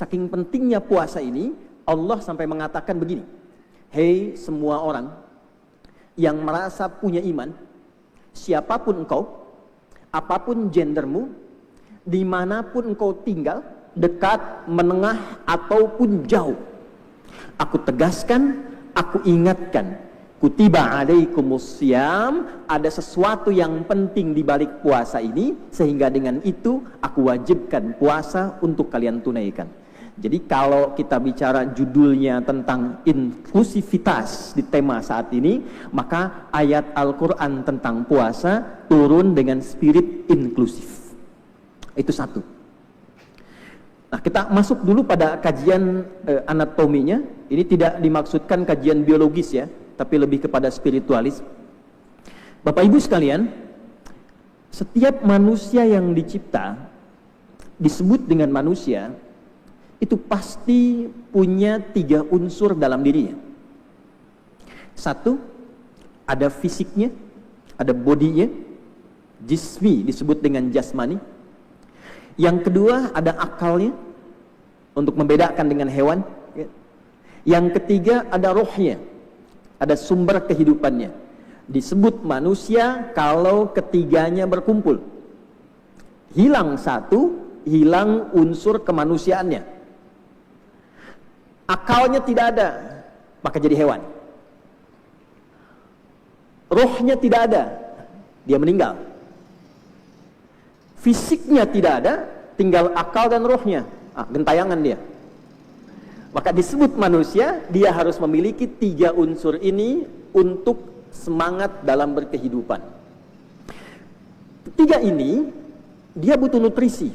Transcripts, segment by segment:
saking pentingnya puasa ini, Allah sampai mengatakan begini, hei semua orang yang merasa punya iman, siapapun engkau, apapun gendermu, dimanapun engkau tinggal, dekat, menengah, ataupun jauh, aku tegaskan, aku ingatkan, kutiba alaikumus syiyam, ada sesuatu yang penting di balik puasa ini, sehingga dengan itu aku wajibkan puasa untuk kalian tunaikan. Jadi kalau kita bicara judulnya tentang inklusivitas di tema saat ini, maka ayat Al-Quran tentang puasa turun dengan spirit inklusif. Itu satu. Nah, kita masuk dulu pada kajian anatominya. Ini tidak dimaksudkan kajian biologis ya, tapi lebih kepada spiritualis. Bapak Ibu sekalian, setiap manusia yang dicipta disebut dengan manusia, itu pasti punya 3 unsur dalam dirinya. Satu, ada fisiknya, ada bodinya, jismi disebut dengan jasmani. Yang kedua, ada akalnya untuk membedakan dengan hewan. Yang ketiga, ada rohnya, ada sumber kehidupannya. Disebut manusia kalau ketiganya berkumpul. Hilang satu, hilang unsur kemanusiaannya. Akalnya tidak ada, maka jadi hewan. Rohnya tidak ada, dia meninggal. Fisiknya tidak ada, tinggal akal dan rohnya, gentayangan dia. Maka disebut manusia, dia harus memiliki 3 unsur ini untuk semangat dalam berkehidupan. 3 ini, dia butuh nutrisi,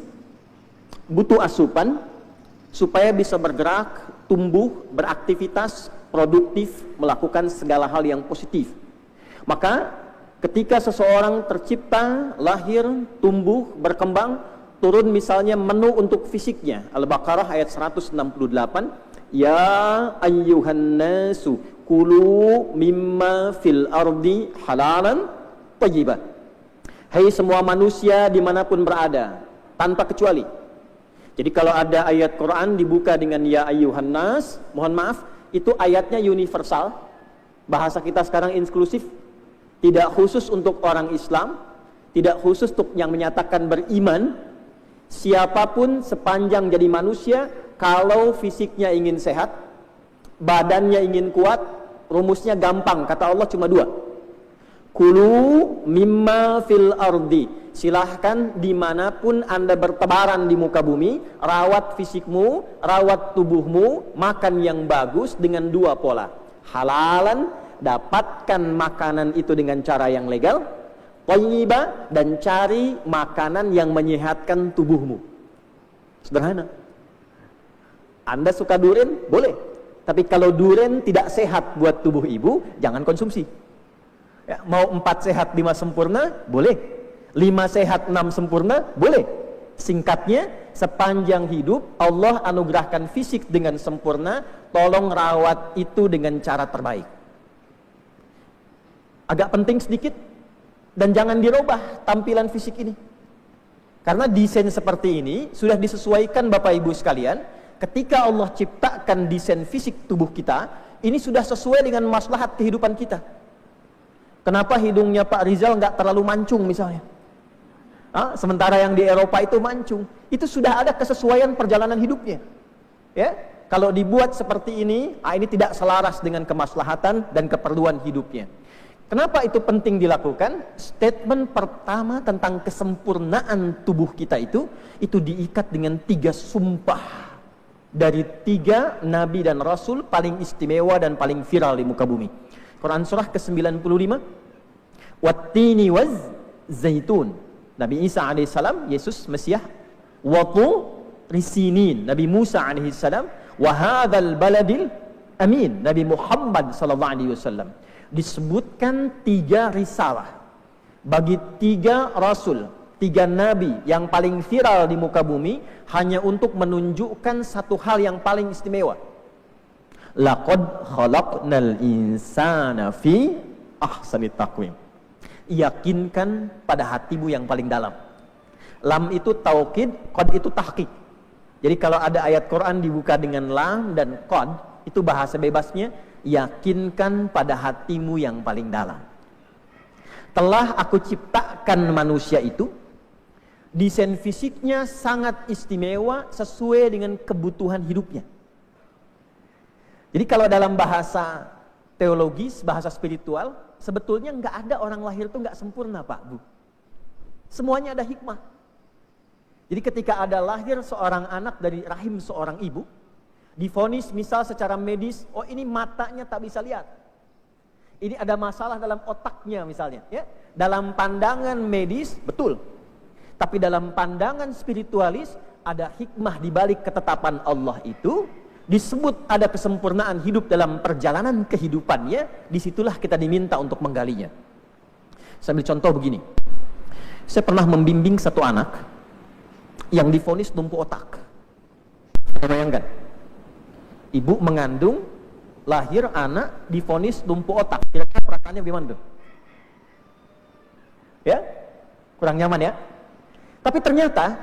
butuh asupan, supaya bisa bergerak, tumbuh, beraktivitas, produktif, melakukan segala hal yang positif. Maka ketika seseorang tercipta, lahir, tumbuh, berkembang, turun misalnya menu untuk fisiknya. Al-Baqarah ayat 168, ya ayyuhan nasu kulu mimma fil ardi halalan thayyiban. Hai semua manusia dimanapun berada, tanpa kecuali. Jadi kalau ada ayat Quran dibuka dengan ya ayyuhan nas, mohon maaf, itu ayatnya universal. Bahasa kita sekarang inklusif, tidak khusus untuk orang Islam, tidak khusus untuk yang menyatakan beriman. Siapapun sepanjang jadi manusia, kalau fisiknya ingin sehat, badannya ingin kuat, rumusnya gampang, kata Allah cuma 2. Kulu mimma fil ardi. Silahkan dimanapun Anda bertebaran di muka bumi, rawat fisikmu, rawat tubuhmu, makan yang bagus dengan 2 pola. Halalan, dapatkan makanan itu dengan cara yang legal. Thayyiba, dan cari makanan yang menyehatkan tubuhmu. Sederhana. Anda suka durian? Boleh. Tapi kalau durian tidak sehat buat tubuh ibu, jangan konsumsi. Ya, mau 4 sehat 5 sempurna? Boleh. 5 sehat 6 sempurna? Boleh. Singkatnya, sepanjang hidup Allah anugerahkan fisik dengan sempurna, tolong rawat itu dengan cara terbaik. Agak penting sedikit, dan jangan dirubah tampilan fisik ini. Karena desain seperti ini sudah disesuaikan Bapak Ibu sekalian. Ketika Allah ciptakan desain fisik tubuh kita, ini sudah sesuai dengan maslahat kehidupan kita. Kenapa hidungnya Pak Rizal nggak terlalu mancung misalnya? Sementara yang di Eropa itu mancung. Itu sudah ada kesesuaian perjalanan hidupnya. Ya, kalau dibuat seperti ini tidak selaras dengan kemaslahatan dan keperluan hidupnya. Kenapa itu penting dilakukan? Statement pertama tentang kesempurnaan tubuh kita itu diikat dengan 3 sumpah dari 3 nabi dan rasul paling istimewa dan paling viral di muka bumi. Quran surah ke-95, wattini waz zaitun. Nabi Isa alaihissalam, Yesus Mesiah, watu risinin, Nabi Musa alaihissalam, wa hadzal baladil amin, Nabi Muhammad sallallahu alaihi wasallam. Disebutkan 3 risalah bagi 3 rasul, 3 nabi yang paling viral di muka bumi, hanya untuk menunjukkan satu hal yang paling istimewa. Laqad khalaqnal insana fi ahsani taqwim. Yakinkan pada hatimu yang paling dalam. Lam itu taukid, qad itu tahqiq. Jadi kalau ada ayat Quran dibuka dengan lam dan qad, itu bahasa bebasnya, yakinkan pada hatimu yang paling dalam. Telah aku ciptakan manusia itu, desain fisiknya sangat istimewa sesuai dengan kebutuhan hidupnya. Jadi kalau dalam bahasa teologis, bahasa spiritual, sebetulnya nggak ada orang lahir itu nggak sempurna, Pak, Bu. Semuanya ada hikmah. Jadi ketika ada lahir seorang anak dari rahim seorang ibu, divonis misal secara medis, oh ini matanya tak bisa lihat. Ini ada masalah dalam otaknya misalnya, ya. Dalam pandangan medis betul. Tapi dalam pandangan spiritualis ada hikmah di balik ketetapan Allah itu, disebut ada kesempurnaan hidup dalam perjalanan kehidupannya, disitulah kita diminta untuk menggalinya. Saya ambil contoh begini. Saya pernah membimbing satu anak yang divonis lumpuh otak. Bayangkan, ibu mengandung, lahir anak divonis lumpuh otak. Kira-kira perasaannya gimana tuh? Ya, kurang nyaman ya. Tapi ternyata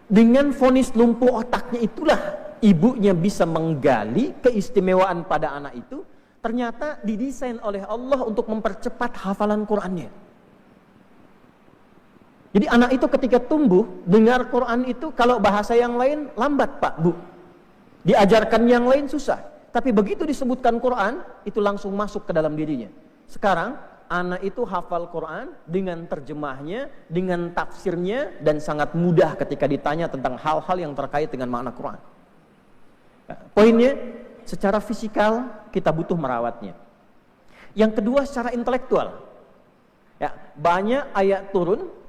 dengan vonis lumpuh otaknya itulah ibunya bisa menggali keistimewaan pada anak itu. Ternyata didesain oleh Allah untuk mempercepat hafalan Qur'annya. Jadi anak itu ketika tumbuh, dengar Quran itu kalau bahasa yang lain lambat, Pak, Bu. Diajarkan yang lain susah. Tapi begitu disebutkan Quran, itu langsung masuk ke dalam dirinya. Sekarang, anak itu hafal Quran dengan terjemahnya, dengan tafsirnya, dan sangat mudah ketika ditanya tentang hal-hal yang terkait dengan makna Quran. Nah, poinnya, secara fisikal kita butuh merawatnya. Yang kedua, secara intelektual. Ya, banyak ayat turun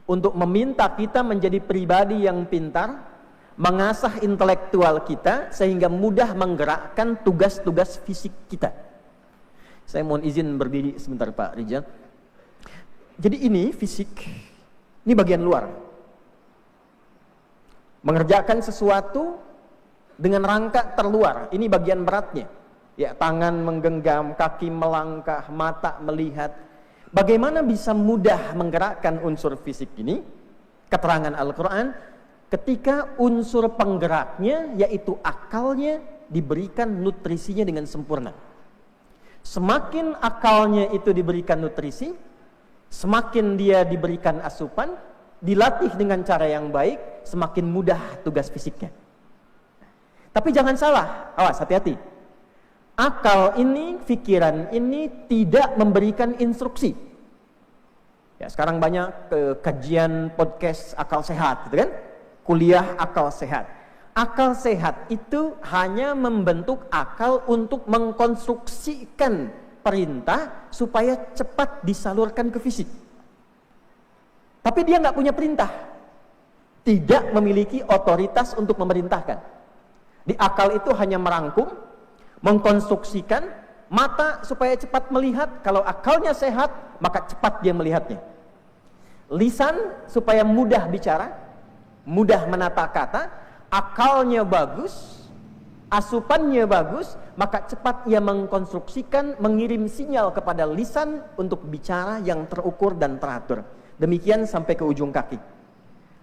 untuk meminta kita menjadi pribadi yang pintar, mengasah intelektual kita sehingga mudah menggerakkan tugas-tugas fisik kita. Saya mohon izin berdiri sebentar, Pak Rijal. Jadi ini fisik, ini bagian luar. Mengerjakan sesuatu dengan rangka terluar, ini bagian beratnya. Ya, tangan menggenggam, kaki melangkah, mata melihat. Bagaimana bisa mudah menggerakkan unsur fisik ini? Keterangan Al-Quran, ketika unsur penggeraknya, yaitu akalnya, diberikan nutrisinya dengan sempurna. Semakin akalnya itu diberikan nutrisi, semakin dia diberikan asupan, dilatih dengan cara yang baik, semakin mudah tugas fisiknya. Tapi jangan salah, awas, hati-hati. Akal ini, pikiran ini tidak memberikan instruksi. Ya, sekarang banyak kajian podcast akal sehat, gitu kan? Kuliah akal sehat. Akal sehat itu hanya membentuk akal untuk mengkonstruksikan perintah supaya cepat disalurkan ke fisik. Tapi dia nggak punya perintah, tidak memiliki otoritas untuk memerintahkan. Di akal itu hanya merangkum, mengkonstruksikan mata supaya cepat melihat. Kalau akalnya sehat, maka cepat dia melihatnya. Lisan supaya mudah bicara, mudah menata kata. Akalnya bagus, asupannya bagus, maka cepat ia mengkonstruksikan, mengirim sinyal kepada lisan untuk bicara yang terukur dan teratur. Demikian sampai ke ujung kaki.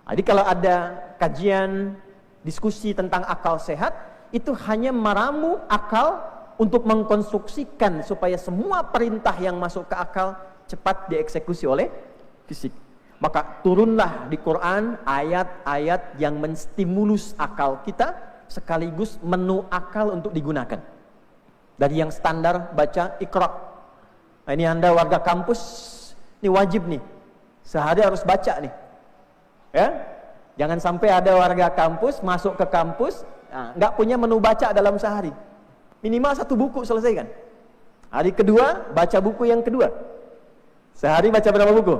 Jadi kalau ada kajian, diskusi tentang akal sehat, itu hanya meramu akal untuk mengkonstruksikan supaya semua perintah yang masuk ke akal cepat dieksekusi oleh fisik. Maka turunlah di Quran ayat-ayat yang menstimulus akal kita sekaligus menu akal untuk digunakan. Dari yang standar baca Iqra. Nah, ini Anda warga kampus, ini wajib nih. Sehari harus baca nih. Ya? Jangan sampai ada warga kampus masuk ke kampus nggak punya menu baca dalam sehari. Minimal 1 buku selesaikan. Hari kedua baca buku yang kedua. Sehari baca berapa buku?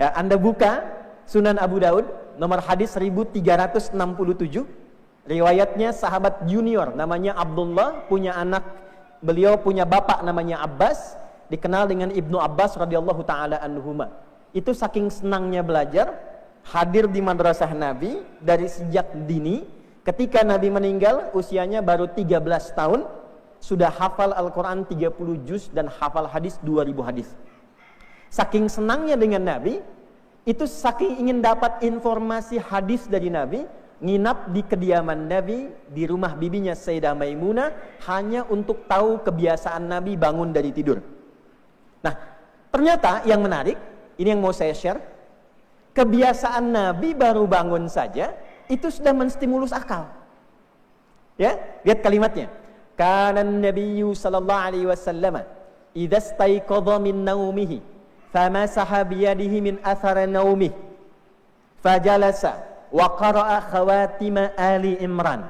Ya, Anda buka Sunan Abu Daud nomor hadis 1367, riwayatnya sahabat junior namanya Abdullah, punya anak, beliau punya bapak namanya Abbas, dikenal dengan Ibnu Abbas radhiyallahu taala anhuma. Itu saking senangnya belajar, hadir di madrasah Nabi dari sejak dini. Ketika Nabi meninggal usianya baru 13 tahun, sudah hafal Al-Quran 30 juz dan hafal hadis 2000 hadis. Saking senangnya dengan Nabi, itu saking ingin dapat informasi hadis dari Nabi, nginap di kediaman Nabi di rumah bibinya Sayyidah Maimunah hanya untuk tahu kebiasaan Nabi bangun dari tidur. Nah, ternyata yang menarik, ini yang mau saya share, kebiasaan Nabi baru bangun saja itu sudah menstimulus akal. Ya, lihat kalimatnya. Kana Nabiyyu sallallahu alaihi wasallam idza staiqadha min naumihi famasaha biyadihi min athari naumihi fajalasa wa qara'a khawatima Ali Imran.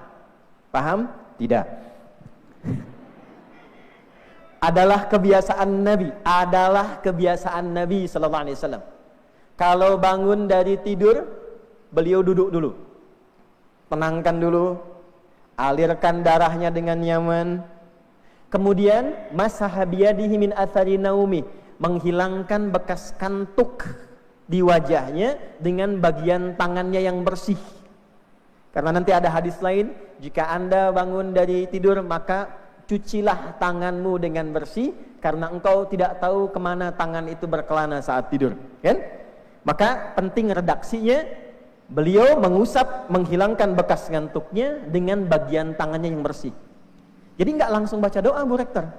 Paham? Tidak. Adalah kebiasaan Nabi sallallahu alaihi wasallam. Kalau bangun dari tidur, beliau duduk dulu. Tenangkan dulu, alirkan darahnya dengan nyaman. Kemudian masaha biyadihi min athari naumi, menghilangkan bekas kantuk di wajahnya dengan bagian tangannya yang bersih. Karena nanti ada hadis lain, jika Anda bangun dari tidur maka cucilah tanganmu dengan bersih, karena engkau tidak tahu kemana tangan itu berkelana saat tidur, kan? Maka penting redaksinya, beliau mengusap, menghilangkan bekas ngantuknya dengan bagian tangannya yang bersih. Jadi nggak langsung baca doa, Bu Rektor.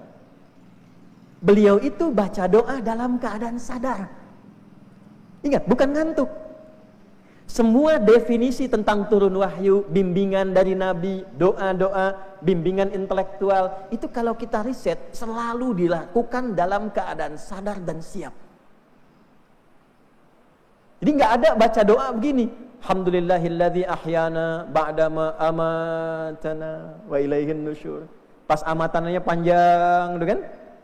Beliau itu baca doa dalam keadaan sadar. Ingat, bukan ngantuk. Semua definisi tentang turun wahyu, bimbingan dari Nabi, doa-doa, bimbingan intelektual, itu kalau kita riset selalu dilakukan dalam keadaan sadar dan siap. Jadi nggak ada baca doa begini, alhamdulillahilladzi ahyana ba'dama amatana wa ilaihin nusyur. Pas amatananya panjang, kan?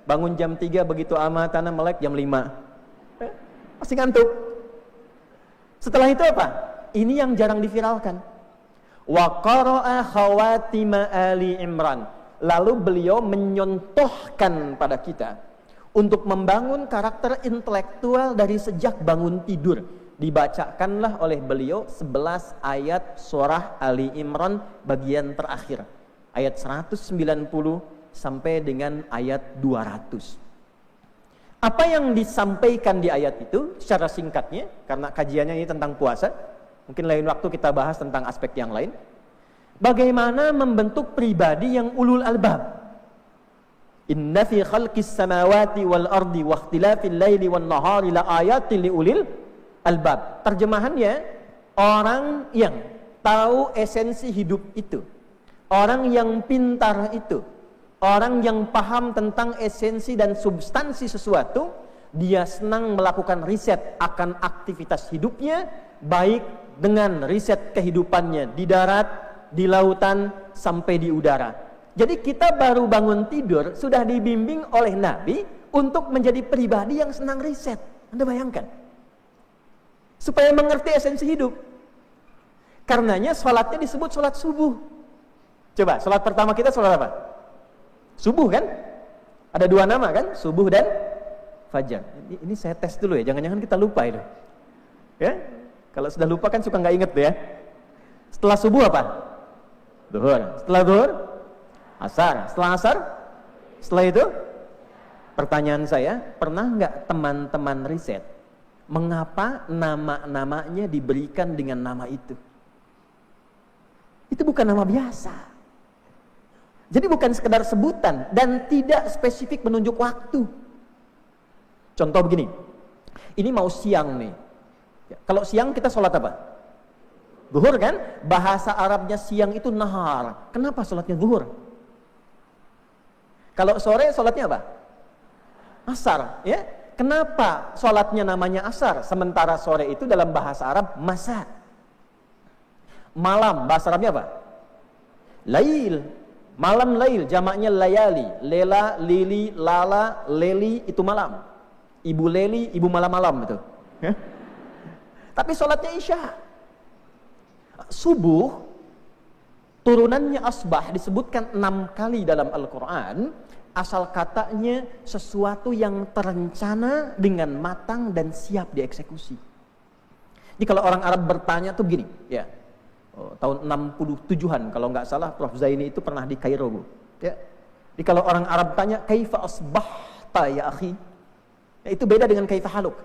Bangun jam 3, begitu amatana melek jam 5. Masih ngantuk. Setelah itu apa? Ini yang jarang diviralkan. Wa qara'a khawatima Ali Imran. Lalu beliau menyontohkan pada kita untuk membangun karakter intelektual dari sejak bangun tidur. Dibacakanlah oleh beliau 11 ayat surah Ali Imran bagian terakhir. Ayat 190 sampai dengan ayat 200. Apa yang disampaikan di ayat itu secara singkatnya, karena kajiannya ini tentang puasa, mungkin lain waktu kita bahas tentang aspek yang lain. Bagaimana membentuk pribadi yang ulul albab. Inna fi khalqis samawati wal ardi wa ikhtilafil laili wan nahari la ayatin li ulil albab. Terjemahannya, orang yang tahu esensi hidup itu, orang yang pintar itu, orang yang paham tentang esensi dan substansi sesuatu, dia senang melakukan riset akan aktivitas hidupnya, baik dengan riset kehidupannya di darat, di lautan, sampai di udara. Jadi kita baru bangun tidur sudah dibimbing oleh Nabi untuk menjadi pribadi yang senang riset. Anda bayangkan? Supaya mengerti esensi hidup. Karenanya sholatnya disebut sholat subuh. Coba, sholat pertama kita sholat apa? Subuh kan? Ada 2 nama kan? Subuh dan fajar. Ini saya tes dulu ya, jangan-jangan kita lupa itu. Ya? Kalau sudah lupa kan suka nggak inget ya. Setelah subuh apa? Zuhur. Setelah zuhur? Asar. Setelah asar? Setelah itu? Pertanyaan saya, pernah nggak teman-teman riset mengapa nama-namanya diberikan dengan nama itu? Itu bukan nama biasa. Jadi bukan sekedar sebutan dan tidak spesifik menunjuk waktu. Contoh begini, ini mau siang nih. Kalau siang kita sholat apa? Zuhur kan? Bahasa Arabnya siang itu nahar. Kenapa sholatnya zuhur? Kalau sore sholatnya apa? Asar. Ya? Kenapa sholatnya namanya asar? Sementara sore itu dalam bahasa Arab masa. Malam, bahasa Arabnya apa? Lail. Malam lail, jamaknya layali. Lela, lili, lala, leli, itu malam. Ibu leli, ibu malam-malam itu. Tapi sholatnya isya. Subuh, turunannya asbah disebutkan 6 kali dalam Al-Quran. Asal katanya sesuatu yang terencana dengan matang dan siap dieksekusi. Jadi kalau orang Arab bertanya tuh begini, ya. Tahun 67-an kalau nggak salah Prof Zaini itu pernah di Kairo, Bu. Ya. Jadi kalau orang Arab tanya kaifa asbahta ya akhi, ya, itu beda dengan kaifa haluk.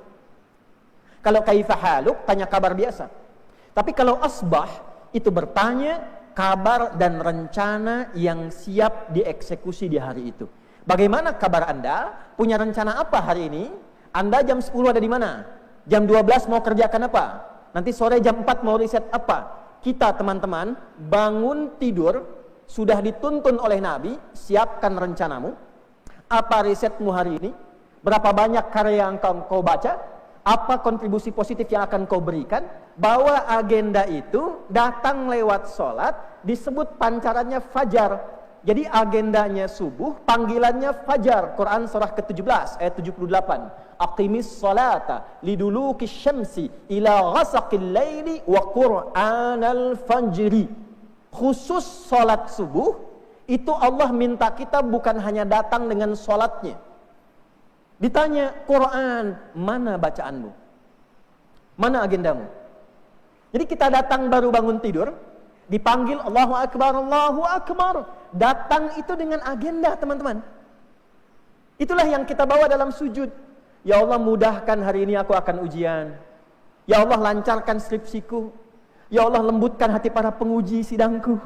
Kalau kaifa haluk tanya kabar biasa. Tapi kalau asbah itu bertanya kabar dan rencana yang siap dieksekusi di hari itu. Bagaimana kabar Anda? Punya rencana apa hari ini? Anda jam 10 ada di mana? Jam 12 mau kerjakan apa? Nanti sore jam 4 mau riset apa? Kita teman-teman bangun tidur, sudah dituntun oleh Nabi, siapkan rencanamu. Apa risetmu hari ini? Berapa banyak karya yang kau baca? Apa kontribusi positif yang akan kau berikan? Bawa agenda itu, datang lewat sholat, disebut pancarannya fajar. Jadi agendanya subuh, panggilannya fajar. Quran surah ke-17 ayat 78. Aqimis sholata liduluki syamsi ila ghasaqil laili wa qur'anal fajri. Khusus sholat subuh, itu Allah minta kita bukan hanya datang dengan sholatnya. Ditanya, Quran, mana bacaanmu? Mana agendamu? Jadi kita datang baru bangun tidur, dipanggil Allahu Akbar, Allahu Akbar. Datang itu dengan agenda, teman-teman. Itulah yang kita bawa dalam sujud. Ya Allah, mudahkan hari ini aku akan ujian. Ya Allah, lancarkan skripsiku. Ya Allah, lembutkan hati para penguji sidangku.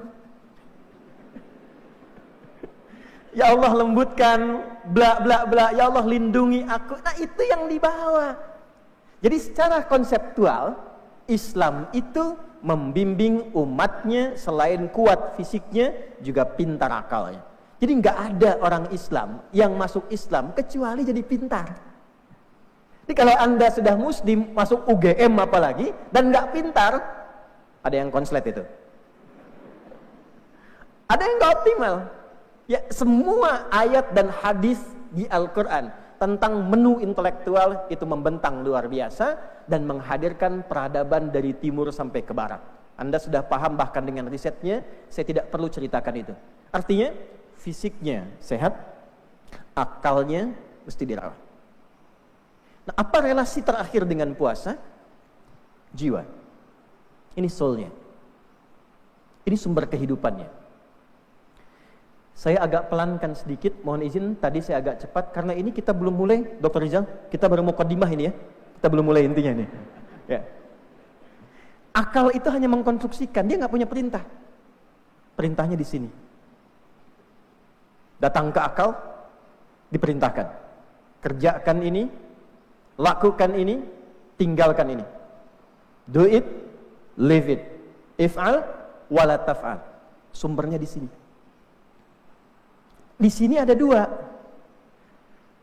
Ya Allah, lembutkan bla bla bla. Ya Allah, lindungi aku. Nah, itu yang dibawa. Jadi secara konseptual, Islam itu membimbing umatnya selain kuat fisiknya, juga pintar akalnya. Jadi nggak ada orang Islam yang masuk Islam kecuali jadi pintar. Jadi kalau Anda sudah muslim, masuk UGM apalagi, dan nggak pintar, ada yang konslet itu. Ada yang nggak optimal. Ya, semua ayat dan hadis di Al-Quran tentang menu intelektual itu membentang luar biasa dan menghadirkan peradaban dari timur sampai ke barat. Anda sudah paham bahkan dengan risetnya, saya tidak perlu ceritakan itu. Artinya, fisiknya sehat, akalnya mesti dirawat. Nah, apa relasi terakhir dengan puasa? Jiwa. Ini soulnya. Ini sumber kehidupannya. Saya agak pelankan sedikit, mohon izin tadi saya agak cepat karena ini kita belum mulai, Dr. Rizal, kita baru mukadimah ini ya. Kita belum mulai intinya nih. Ya. Akal itu hanya mengkonstruksikan, dia nggak punya perintah. Perintahnya di sini. Datang ke akal, diperintahkan. Kerjakan ini, lakukan ini, tinggalkan ini. Do it, live it. If'al, wala taf'al. Sumbernya di sini. Di sini ada dua.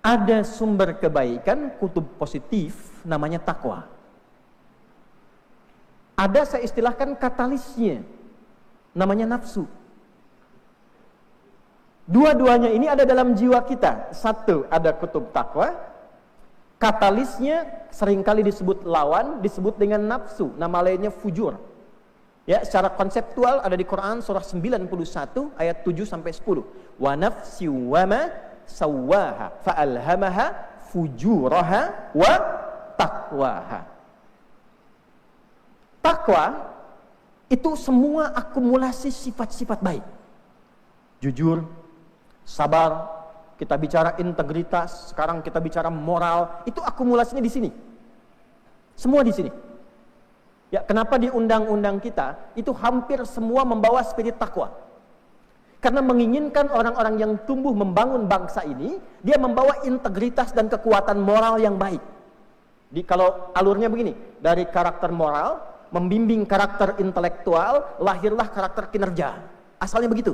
Ada sumber kebaikan, kutub positif, namanya takwa. Ada saya istilahkan katalisnya, namanya nafsu. Dua-duanya ini ada dalam jiwa kita. Satu, ada kutub takwa. Katalisnya seringkali disebut lawan, disebut dengan nafsu. Nama lainnya fujur. Ya, secara konseptual ada di Quran surah 91 ayat 7 sampai 10. Wa nafsi wa ma sawwaha fa'alhamaha fujuraha wa taqwaha. Takwa itu semua akumulasi sifat-sifat baik. Jujur, sabar, kita bicara integritas, sekarang kita bicara moral, itu akumulasinya di sini. Semua di sini. Ya, kenapa di undang-undang kita itu hampir semua membawa spirit takwa? Karena menginginkan orang-orang yang tumbuh membangun bangsa ini, dia membawa integritas dan kekuatan moral yang baik. Kalau alurnya begini, dari karakter moral, membimbing karakter intelektual, lahirlah karakter kinerja. Asalnya begitu.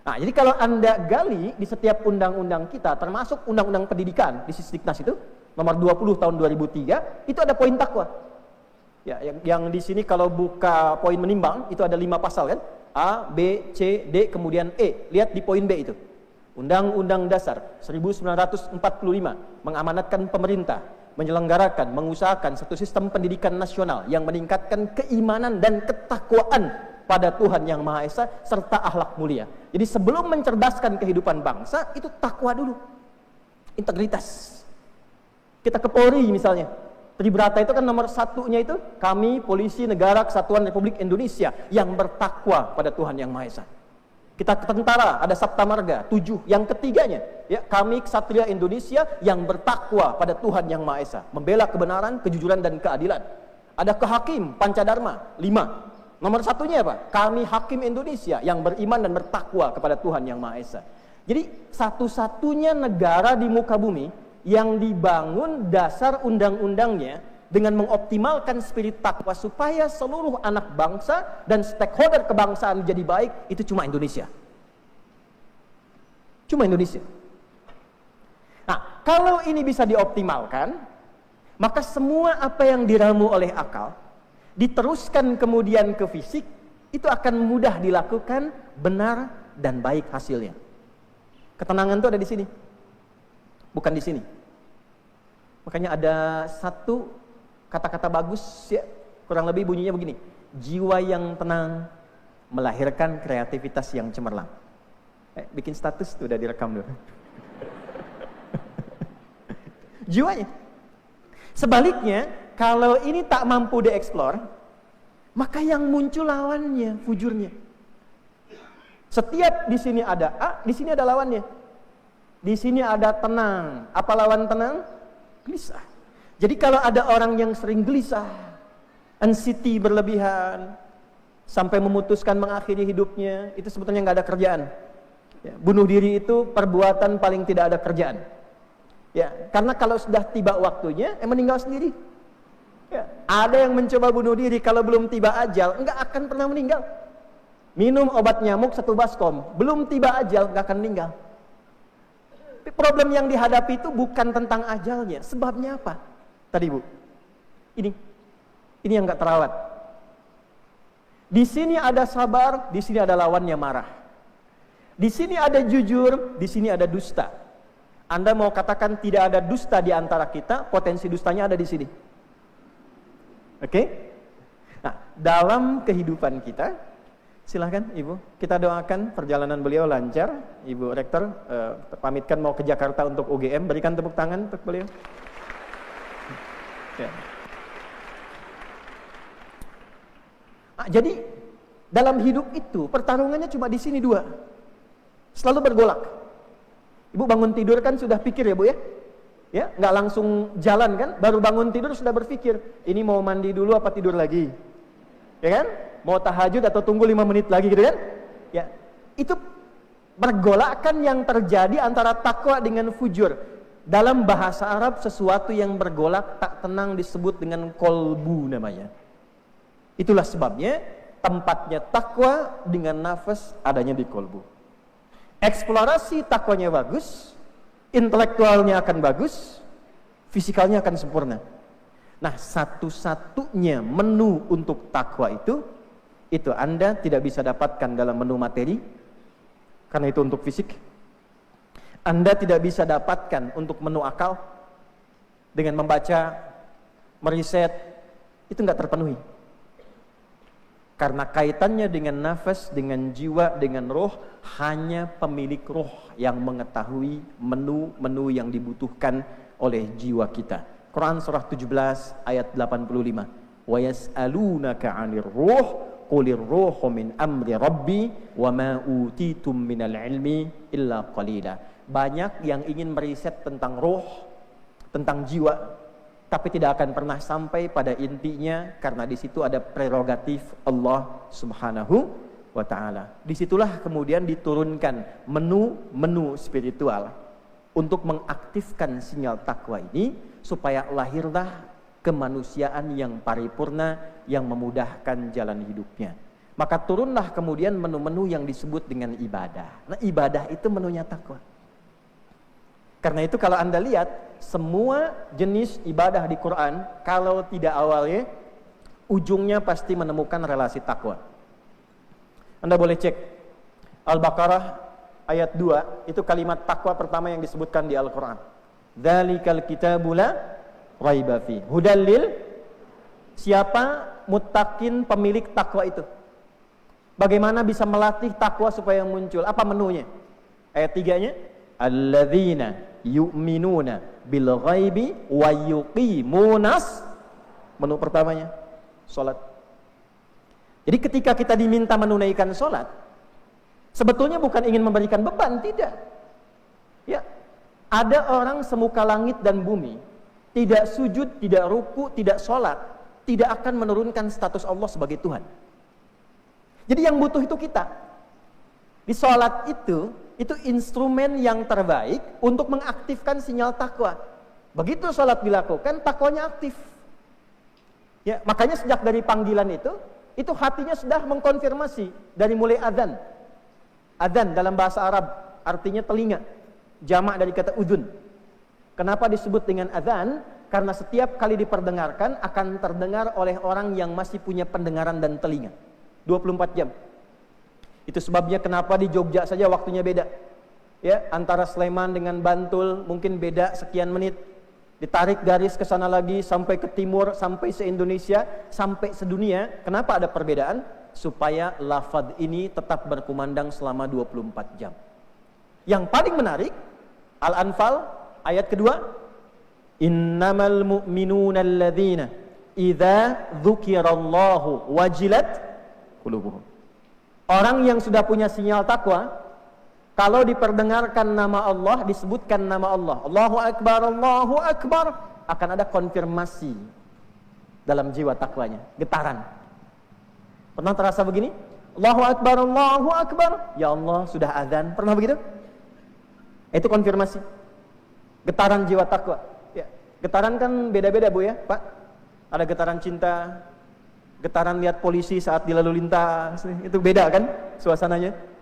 Nah, jadi kalau Anda gali di setiap undang-undang kita, termasuk undang-undang pendidikan di Sisdiknas itu, nomor 20 tahun 2003, itu ada poin takwa. Ya, yang di sini kalau buka poin menimbang itu ada 5 pasal kan? A, B, C, D, kemudian E. Lihat di poin B itu. Undang-Undang Dasar 1945 mengamanatkan pemerintah menyelenggarakan, mengusahakan satu sistem pendidikan nasional yang meningkatkan keimanan dan ketakwaan pada Tuhan Yang Maha Esa serta akhlak mulia. Jadi sebelum mencerdaskan kehidupan bangsa itu takwa dulu. Integritas. Kita ke Polri misalnya. Tribrata itu kan nomor satunya itu kami polisi negara kesatuan Republik Indonesia yang bertakwa pada Tuhan Yang Maha Esa. Kita ke tentara ada Sabta Marga 7. Yang ketiganya ya kami Ksatria Indonesia yang bertakwa pada Tuhan Yang Maha Esa, membela kebenaran, kejujuran dan keadilan. Ada ke hakim Pancadharma 5. Nomor satunya apa? Kami hakim Indonesia yang beriman dan bertakwa kepada Tuhan Yang Maha Esa. Jadi satu-satunya negara di muka bumi yang dibangun dasar undang-undangnya dengan mengoptimalkan spirit takwa supaya seluruh anak bangsa dan stakeholder kebangsaan jadi baik, itu cuma Indonesia. Cuma Indonesia. Nah, kalau ini bisa dioptimalkan, maka semua apa yang diramu oleh akal diteruskan kemudian ke fisik, itu akan mudah dilakukan, benar dan baik hasilnya. Ketenangan itu ada di sini, bukan di sini. Makanya ada satu kata-kata bagus ya, kurang lebih bunyinya begini: jiwa yang tenang melahirkan kreativitas yang cemerlang. Bikin status tuh udah direkam dulu. Jiwanya. Sebaliknya, kalau ini tak mampu dieksplor, maka yang muncul lawannya, fujurnya. Setiap di sini ada A, di sini ada lawannya. Di sini ada tenang. Apa lawan tenang? Gelisah. Jadi kalau ada orang yang sering gelisah, anxiety berlebihan, sampai memutuskan mengakhiri hidupnya, itu sebetulnya nggak ada kerjaan. Ya, bunuh diri itu perbuatan paling tidak ada kerjaan. Ya, karena kalau sudah tiba waktunya, meninggal sendiri. Ya, ada yang mencoba bunuh diri kalau belum tiba ajal, nggak akan pernah meninggal. Minum obat nyamuk 1 baskom, belum tiba ajal, nggak akan meninggal. Problem yang dihadapi itu bukan tentang ajalnya, sebabnya apa? Tadi Bu, ini yang nggak terawat. Di sini ada sabar, di sini ada lawannya marah. Di sini ada jujur, di sini ada dusta. Anda mau katakan tidak ada dusta di antara kita, potensi dustanya ada di sini. Oke? Nah, dalam kehidupan kita, silahkan Ibu, kita doakan perjalanan beliau lancar. Ibu Rektor, pamitkan mau ke Jakarta untuk UGM, berikan tepuk tangan untuk beliau. Ya. Nah, jadi dalam hidup itu pertarungannya cuma di sini 2, selalu bergolak. Ibu bangun tidur kan sudah pikir ya Bu ya? Ya, nggak langsung jalan kan? Baru bangun tidur sudah berpikir, ini mau mandi dulu apa tidur lagi? Ya kan? Mau tahajud atau tunggu 5 menit lagi gitu kan? Ya, itu pergolakan yang terjadi antara takwa dengan fujur. Dalam bahasa Arab sesuatu yang bergolak tak tenang disebut dengan kolbu namanya. Itulah sebabnya tempatnya takwa dengan nafas adanya di kolbu. Eksplorasi takwanya bagus, intelektualnya akan bagus, fisikalnya akan sempurna. Nah, satu-satunya menu untuk takwa itu Anda tidak bisa dapatkan dalam menu materi, karena itu untuk fisik. Anda tidak bisa dapatkan untuk menu akal, dengan membaca, meriset, itu nggak terpenuhi. Karena kaitannya dengan nafas, dengan jiwa, dengan roh, hanya pemilik roh yang mengetahui menu-menu yang dibutuhkan oleh jiwa kita. Quran surah 17 ayat 85. Wa yas'alunaka 'anir ruh qulir ruhu min amri rabbi wa ma utitum minal ilmi illa qalila. Banyak yang ingin meriset tentang roh, tentang jiwa, tapi tidak akan pernah sampai pada intinya karena di situ ada prerogatif Allah Subhanahu wa taala. Disitulah kemudian diturunkan menu spiritual untuk mengaktifkan sinyal takwa ini supaya lahirlah kemanusiaan yang paripurna yang memudahkan jalan hidupnya. Maka turunlah kemudian menu-menu yang disebut dengan ibadah. Nah, ibadah itu menunya takwa. Karena itu kalau Anda lihat semua jenis ibadah di Quran, kalau tidak awalnya, ujungnya pasti menemukan relasi takwa. Anda boleh cek Al-Baqarah ayat 2, itu kalimat takwa pertama yang disebutkan di Al-Quran. Dzalikal kitabu la raiba fi hudal lil, siapa muttaqin, pemilik takwa itu. Bagaimana bisa melatih takwa supaya muncul? Apa menunya? Ayat 3-nya, alladzina yu'minuna bil ghaibi wa yuqimunas, menu pertamanya salat. Jadi ketika kita diminta menunaikan salat, sebetulnya bukan ingin memberikan beban, tidak. Ya, ada orang semuka langit dan bumi tidak sujud, tidak ruku, tidak salat, tidak akan menurunkan status Allah sebagai Tuhan. Jadi yang butuh itu kita. Di sholat itu instrumen yang terbaik untuk mengaktifkan sinyal takwa. Begitu sholat dilakukan, takwanya aktif. Ya, makanya sejak dari panggilan itu hatinya sudah mengkonfirmasi dari mulai adzan. Adzan dalam bahasa Arab artinya telinga, jamak dari kata udhun. Kenapa disebut dengan adzan? Karena setiap kali diperdengarkan akan terdengar oleh orang yang masih punya pendengaran dan telinga 24 jam. Itu sebabnya kenapa di Jogja saja waktunya beda. Ya, antara Sleman dengan Bantul mungkin beda sekian menit. Ditarik garis ke sana lagi sampai ke timur, sampai se-Indonesia, sampai sedunia. Kenapa ada perbedaan? Supaya lafaz ini tetap berkumandang selama 24 jam. Yang paling menarik, Al-Anfal ayat kedua, innamal mu'minuna alladzina idza dzukirallahu wajilat qulubuhum. Orang yang sudah punya sinyal takwa, kalau diperdengarkan nama Allah, disebutkan nama Allah, Allahu Akbar, akan ada konfirmasi dalam jiwa takwanya, getaran. Pernah terasa begini? Allahu Akbar, ya Allah sudah azan. Pernah begitu? Itu konfirmasi. Getaran jiwa takwa. Ya, getaran kan beda-beda Bu ya, Pak. Ada getaran cinta, getaran lihat polisi saat di lalu lintas, itu beda kan suasananya.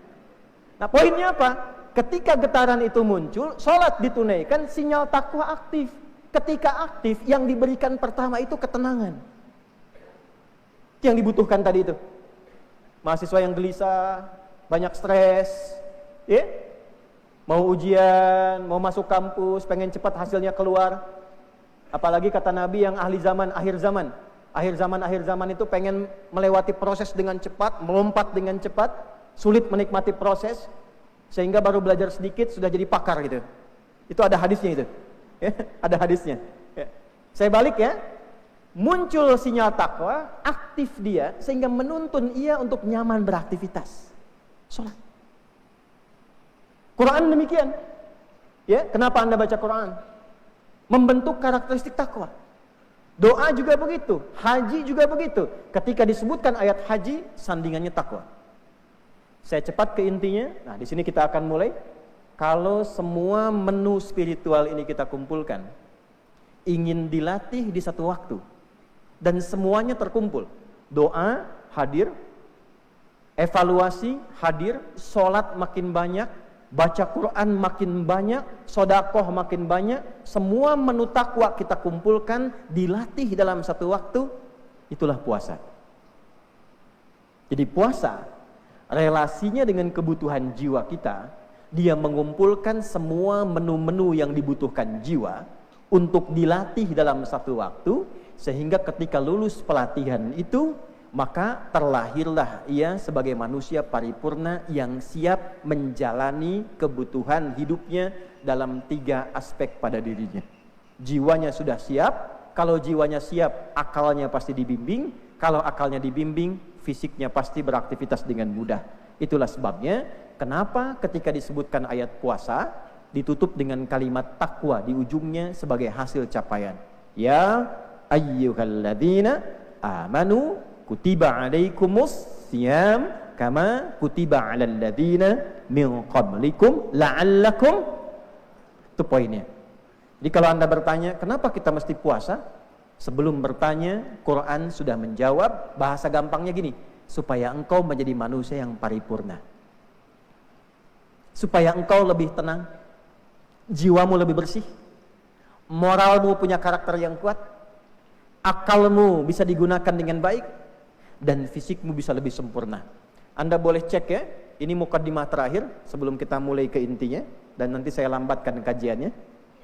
Nah poinnya apa? Ketika getaran itu muncul, sholat ditunaikan, sinyal takwa aktif. Ketika aktif, yang diberikan pertama itu ketenangan. Yang dibutuhkan tadi itu. Mahasiswa yang gelisah, banyak stres, ya? Mau ujian, mau masuk kampus, pengen cepat hasilnya keluar. Apalagi kata Nabi yang ahli zaman, akhir zaman. Akhir zaman itu pengen melewati proses dengan cepat, melompat dengan cepat, sulit menikmati proses, sehingga baru belajar sedikit sudah jadi pakar gitu. Itu ada hadisnya itu. Ya, ada hadisnya. Ya. Saya balik ya, muncul sinyal takwa, aktif dia, sehingga menuntun ia untuk nyaman beraktivitas. Sholat. Quran demikian. Ya, kenapa Anda baca Quran? Membentuk karakteristik takwa. Doa juga begitu, haji juga begitu. Ketika disebutkan ayat haji, sandingannya takwa. Saya cepat ke intinya. Nah, di sini kita akan mulai. Kalau semua menu spiritual ini kita kumpulkan, ingin dilatih di satu waktu, dan semuanya terkumpul. Doa hadir, evaluasi hadir, sholat makin banyak, baca Quran makin banyak, sodakoh makin banyak, semua menu takwa kita kumpulkan, dilatih dalam satu waktu, itulah puasa. Jadi puasa, relasinya dengan kebutuhan jiwa kita, dia mengumpulkan semua menu-menu yang dibutuhkan jiwa, untuk dilatih dalam satu waktu, sehingga ketika lulus pelatihan itu, maka terlahirlah ia sebagai manusia paripurna yang siap menjalani kebutuhan hidupnya dalam 3 aspek pada dirinya. Jiwanya sudah siap, kalau jiwanya siap, akalnya pasti dibimbing, kalau akalnya dibimbing, fisiknya pasti beraktivitas dengan mudah. Itulah sebabnya kenapa ketika disebutkan ayat puasa, ditutup dengan kalimat takwa di ujungnya sebagai hasil capaian. Ya ayyuhalladzina amanu kutiba alaikumus siyam kama kutiba alal ladzina min qablikum la'allakum. Itu poinnya. Jadi kalau Anda bertanya, kenapa kita mesti puasa? Sebelum bertanya, Quran sudah menjawab. Bahasa gampangnya gini, supaya engkau menjadi manusia yang paripurna. Supaya engkau lebih tenang, jiwamu lebih bersih, moralmu punya karakter yang kuat, akalmu bisa digunakan dengan baik, dan fisikmu bisa lebih sempurna. Anda boleh cek ya, ini mukadimah terakhir sebelum kita mulai ke intinya, dan nanti saya lambatkan kajiannya.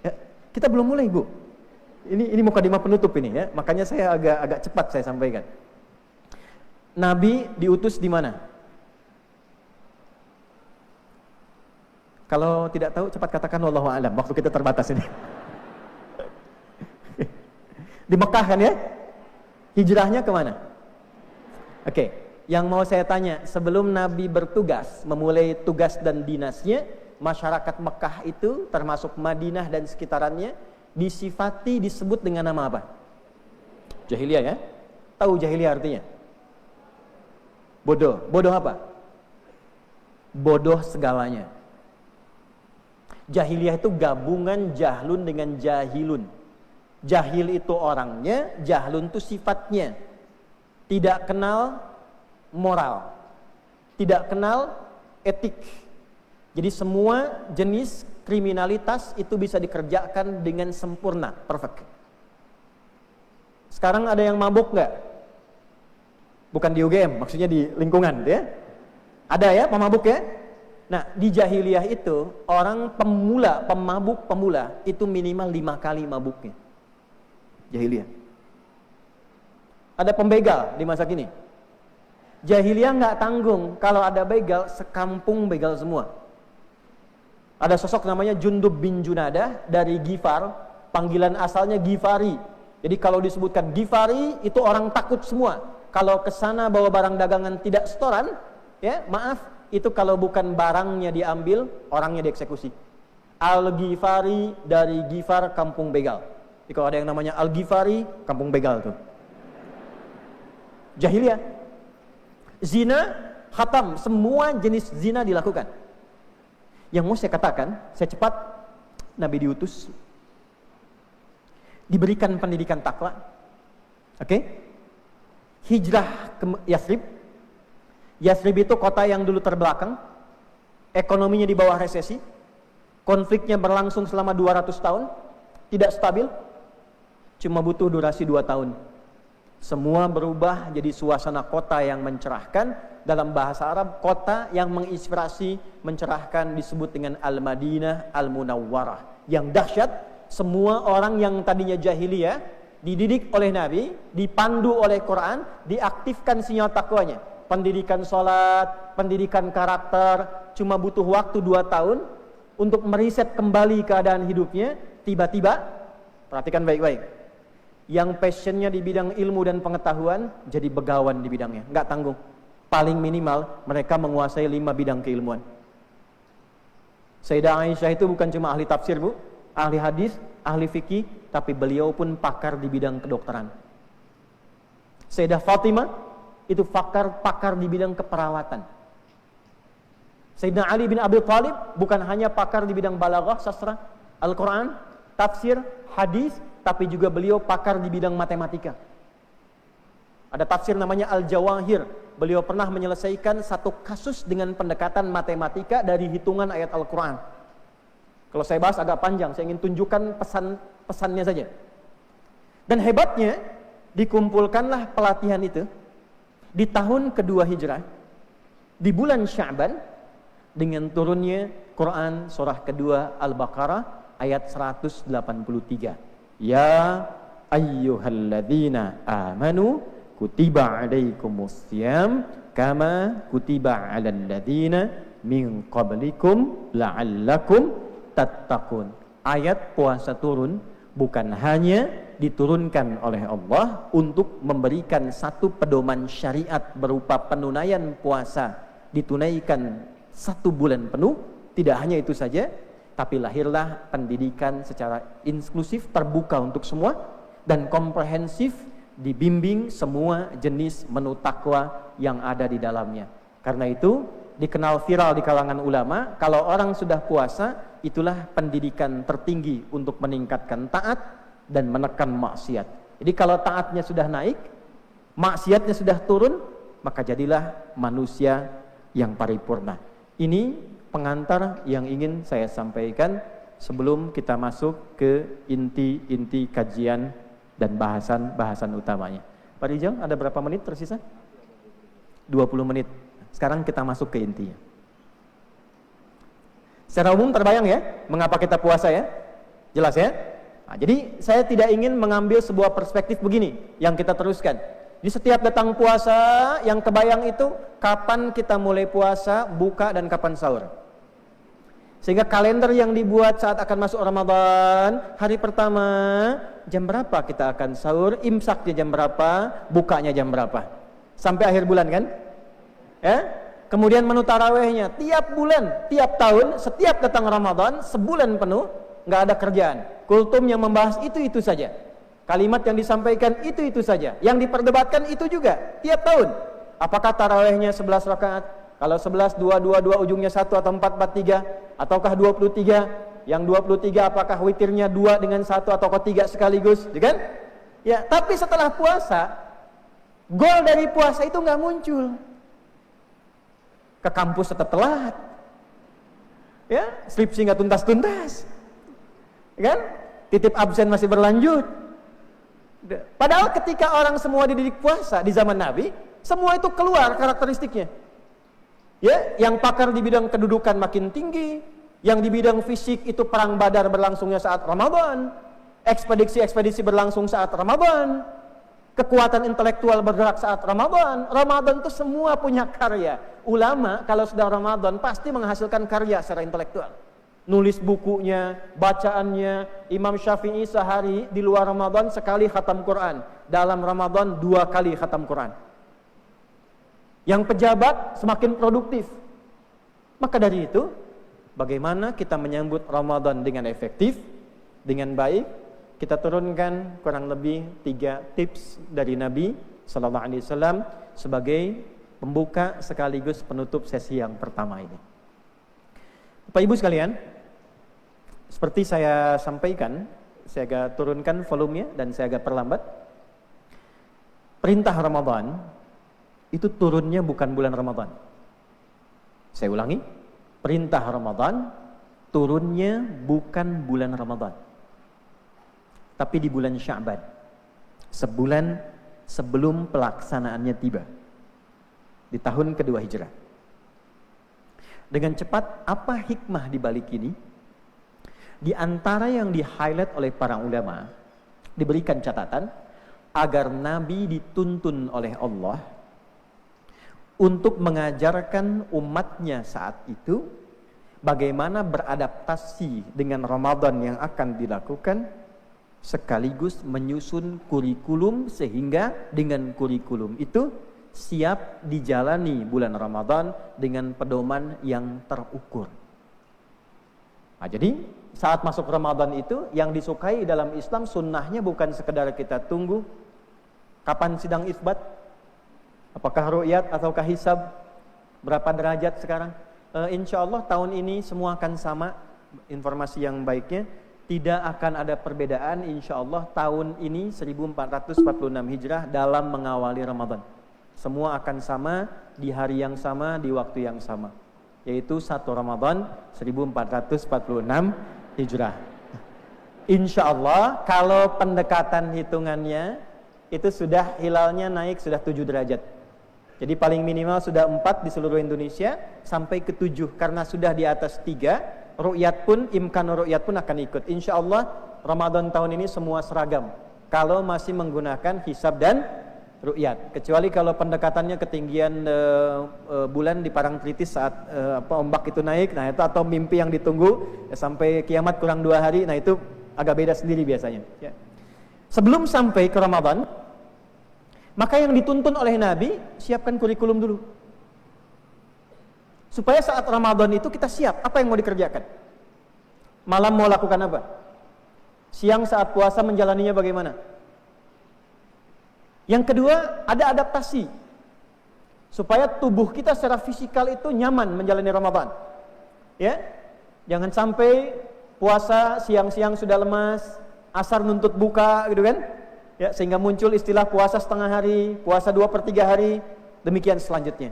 Ya, kita belum mulai Bu. Ini mukadimah penutup ini ya, makanya saya agak cepat saya sampaikan. Nabi diutus di mana? Kalau tidak tahu cepat katakan wallahu a'lam, waktu kita terbatas ini. Di Mekah kan ya? Hijrahnya kemana? Oke, yang mau saya tanya, sebelum Nabi bertugas, memulai tugas dan dinasnya, masyarakat Mekah itu, termasuk Madinah dan sekitarannya, disifati disebut dengan nama apa? Jahiliyah ya? Tahu jahiliyah artinya? Bodoh. Bodoh apa? Bodoh segalanya. Jahiliyah itu gabungan jahlun dengan jahilun. Jahil itu orangnya, jahlun itu sifatnya. Tidak kenal moral, tidak kenal etik. Jadi semua jenis kriminalitas itu bisa dikerjakan dengan sempurna, perfect. Sekarang ada yang mabuk nggak? Bukan di UGM, maksudnya di lingkungan, ya? Ada ya pemabuk ya? Nah, di jahiliyah itu orang pemabuk pemula itu minimal 5 kali mabuknya. Jahiliyah. Ada pembegal di masa kini. Jahiliyah nggak tanggung kalau ada begal, sekampung begal semua. Ada sosok namanya Jundub bin Junadah dari Gifar, panggilan asalnya Gifari. Jadi kalau disebutkan Gifari itu orang takut semua. Kalau kesana bawa barang dagangan tidak setoran, ya maaf, itu kalau bukan barangnya diambil, orangnya dieksekusi. Al-Ghifari dari Gifar, kampung begal. Jadi kalau ada yang namanya Al-Ghifari, kampung begal tuh. Jahiliyah. Zina, khatam, semua jenis zina dilakukan. Yang mau saya katakan, saya cepat, Nabi diutus, diberikan pendidikan takwa, oke? Hijrah ke Yathrib. Yathrib itu kota yang dulu terbelakang, ekonominya di bawah resesi, konfliknya berlangsung selama 200 tahun, tidak stabil, cuma butuh durasi 2 tahun. Semua berubah jadi suasana kota yang mencerahkan. Dalam bahasa Arab, kota yang menginspirasi, mencerahkan disebut dengan Al-Madinah Al-Munawwarah. Yang dahsyat, semua orang yang tadinya jahiliyah dididik oleh Nabi, dipandu oleh Quran, diaktifkan sinyal takwanya. Pendidikan sholat, pendidikan karakter, cuma butuh waktu 2 tahun untuk meriset kembali keadaan hidupnya. Tiba-tiba, perhatikan baik-baik, yang passionnya di bidang ilmu dan pengetahuan jadi begawan di bidangnya, nggak tanggung. Paling minimal mereka menguasai 5 bidang keilmuan. Sayyidah Aisyah itu bukan cuma ahli tafsir, Bu, ahli hadis, ahli fikih, tapi beliau pun pakar di bidang kedokteran. Sayyidah Fatimah itu pakar di bidang keperawatan. Sayyidina Ali bin Abi Thalib bukan hanya pakar di bidang balaghah, sastra, Al-Quran, tafsir, hadis, tapi juga beliau pakar di bidang matematika. Ada tafsir namanya Al-Jawahir. Beliau pernah menyelesaikan satu kasus dengan pendekatan matematika dari hitungan ayat Al-Quran. Kalau saya bahas agak panjang, saya ingin tunjukkan pesannya saja. Dan hebatnya, dikumpulkanlah pelatihan itu di tahun kedua Hijrah, di bulan Sya'ban, dengan turunnya Quran surah kedua Al-Baqarah ayat 183. Ya ayyuhalladzina amanu kutiba alaikumussyam kama kutiba alal ladzina min qablikum la'allakum tattaqun. Ayat puasa turun bukan hanya diturunkan oleh Allah untuk memberikan satu pedoman syariat berupa penunaian puasa ditunaikan 1 bulan penuh, tidak hanya itu saja, tapi lahirlah pendidikan secara inklusif, terbuka untuk semua dan komprehensif, dibimbing semua jenis menu takwa yang ada di dalamnya. Karena itu dikenal viral di kalangan ulama, kalau orang sudah puasa, itulah pendidikan tertinggi untuk meningkatkan taat dan menekan maksiat. Jadi kalau taatnya sudah naik, maksiatnya sudah turun, maka jadilah manusia yang paripurna. Ini pengantar yang ingin saya sampaikan sebelum kita masuk ke inti-inti kajian dan bahasan utamanya. Pak Rijal, ada berapa menit tersisa? 20 menit. Sekarang kita masuk ke intinya. Secara umum terbayang ya, mengapa kita puasa ya? Jelas ya? Nah, jadi saya tidak ingin mengambil sebuah perspektif begini yang kita teruskan. Di setiap datang puasa, yang kebayang itu kapan kita mulai puasa, buka, dan kapan sahur. Sehingga kalender yang dibuat saat akan masuk Ramadan, hari pertama jam berapa kita akan sahur, imsaknya jam berapa, bukanya jam berapa, sampai akhir bulan kan? Ya? Kemudian menu tarawehnya tiap bulan, tiap tahun, setiap datang Ramadan, sebulan penuh nggak ada kerjaan. Kultum yang membahas itu saja. Kalimat yang disampaikan itu saja. Yang diperdebatkan itu juga tiap tahun. Apakah tarawihnya 11 rakaat? Kalau 11, 2, 2, 2 ujungnya 1 atau 4, 4, 3? Ataukah 23? Yang 23 apakah witirnya 2 dengan 1 atau 3 sekaligus? Ya kan? Ya, tapi setelah puasa, goal dari puasa itu nggak muncul. Ke kampus tetap telat. Ya, skripsi nggak tuntas-tuntas. Ya kan? Titip absen masih berlanjut. Padahal ketika orang semua dididik puasa di zaman Nabi, semua itu keluar karakteristiknya. Ya, yang pakar di bidang kedudukan makin tinggi, yang di bidang fisik itu perang Badar berlangsungnya saat Ramadan, ekspedisi-ekspedisi berlangsung saat Ramadan, kekuatan intelektual bergerak saat Ramadan. Ramadan itu semua punya karya. Ulama kalau sudah Ramadan pasti menghasilkan karya secara intelektual. Nulis bukunya, bacaannya. Imam Syafi'i sehari di luar Ramadan sekali khatam Quran, dalam Ramadan 2 kali khatam Quran. Yang pejabat semakin produktif. Maka dari itu, bagaimana kita menyambut Ramadan dengan efektif, dengan baik? Kita turunkan kurang lebih 3 tips dari Nabi Sallallahu Alaihi Wasallam sebagai pembuka sekaligus penutup sesi yang pertama ini. Bapak Ibu sekalian, seperti saya sampaikan, saya agak turunkan volumenya dan saya agak perlambat. Perintah Ramadan itu turunnya bukan bulan Ramadan. Saya ulangi, perintah Ramadan turunnya bukan bulan Ramadan, tapi di bulan Sya'ban, sebulan sebelum pelaksanaannya tiba, di tahun kedua Hijrah. Dengan cepat, apa hikmah di balik ini? Di antara yang di-highlight oleh para ulama, diberikan catatan agar Nabi dituntun oleh Allah untuk mengajarkan umatnya saat itu bagaimana beradaptasi dengan Ramadan yang akan dilakukan, sekaligus menyusun kurikulum sehingga dengan kurikulum itu siap dijalani bulan Ramadan dengan pedoman yang terukur. Nah, jadi saat masuk Ramadan itu yang disukai dalam Islam sunnahnya bukan sekedar kita tunggu kapan sidang isbat, apakah ru'yat ataukah hisab, berapa derajat sekarang. Insya Allah tahun ini semua akan sama. Informasi yang baiknya tidak akan ada perbedaan. Insya Allah tahun ini 1446 Hijrah dalam mengawali Ramadan. Semua akan sama di hari yang sama, di waktu yang sama, yaitu 1 Ramadan 1446 Hijrah. Insya Allah kalau pendekatan hitungannya itu sudah hilalnya naik sudah 7 derajat. Jadi paling minimal sudah 4 di seluruh Indonesia sampai ke 7. Karena sudah di atas 3, ru'yat pun, imkan ru'yat pun akan ikut. Insya Allah Ramadan tahun ini semua seragam kalau masih menggunakan hisab dan ru'yat. Kecuali kalau pendekatannya ketinggian bulan di Parangtritis saat ombak itu naik, nah itu atau mimpi yang ditunggu sampai kiamat kurang 2 hari, nah itu agak beda sendiri biasanya. Ya. Sebelum sampai ke Ramadan, maka yang dituntun oleh Nabi, siapkan kurikulum dulu. Supaya saat Ramadan itu kita siap, apa yang mau dikerjakan. Malam mau lakukan apa? Siang saat puasa menjalaninya bagaimana? Yang kedua, ada adaptasi. Supaya tubuh kita secara fisikal itu nyaman menjalani Ramadan. Ya, jangan sampai puasa siang-siang sudah lemas, asar nuntut buka gitu kan. Ya, sehingga muncul istilah puasa setengah hari, puasa 2/3 hari, demikian selanjutnya.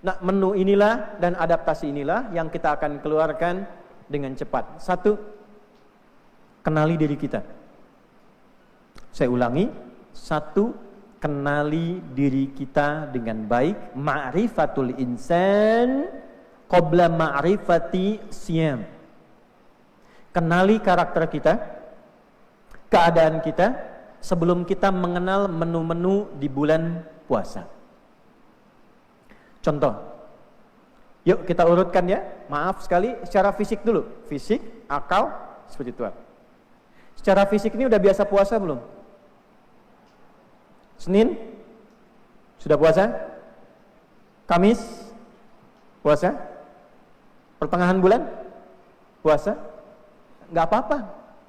Nah, menu inilah dan adaptasi inilah yang kita akan keluarkan dengan cepat. 1, kenali diri kita. Saya ulangi, 1, kenali diri kita dengan baik. Ma'rifatul insan qabla ma'rifati siyam. Kenali karakter kita, keadaan kita, sebelum kita mengenal menu-menu di bulan puasa. Contoh, yuk kita urutkan ya. Maaf sekali, secara fisik dulu. Fisik, akal, spiritual. Secara fisik ini udah biasa puasa belum? Senin, sudah puasa? Kamis, puasa? Pertengahan bulan, puasa? Nggak apa-apa.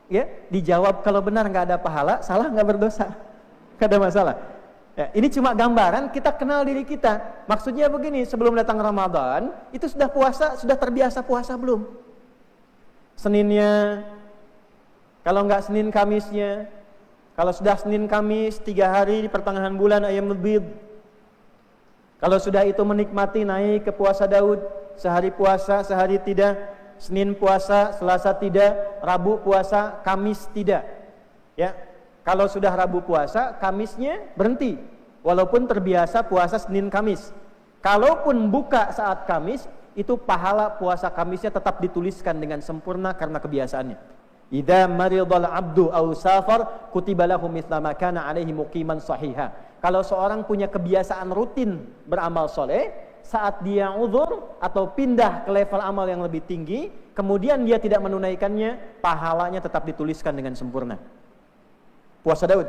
Ya, dijawab kalau benar nggak ada pahala, salah nggak berdosa, nggak ada masalah. Ya, ini cuma gambaran kita kenal diri kita. Maksudnya begini, sebelum datang Ramadan, itu sudah puasa, sudah terbiasa puasa belum? Seninnya, kalau enggak Senin Kamisnya, kalau sudah Senin Kamis 3 hari di pertengahan bulan Ayyamul Bid. Kalau sudah itu menikmati naik ke puasa Daud, sehari puasa, sehari tidak, Senin puasa, Selasa tidak, Rabu puasa, Kamis tidak. Ya. Kalau sudah Rabu puasa, Kamisnya berhenti. Walaupun terbiasa puasa Senin Kamis. Kalaupun buka saat Kamis, itu pahala puasa Kamisnya tetap dituliskan dengan sempurna karena kebiasaannya. Idza maridal abdu aw safar kutiba lahu mithla ma kana alaihi muqiman sahiha. Kalau seorang punya kebiasaan rutin beramal soleh, saat dia uzur atau pindah ke level amal yang lebih tinggi, kemudian dia tidak menunaikannya, pahalanya tetap dituliskan dengan sempurna. Puasa Daud,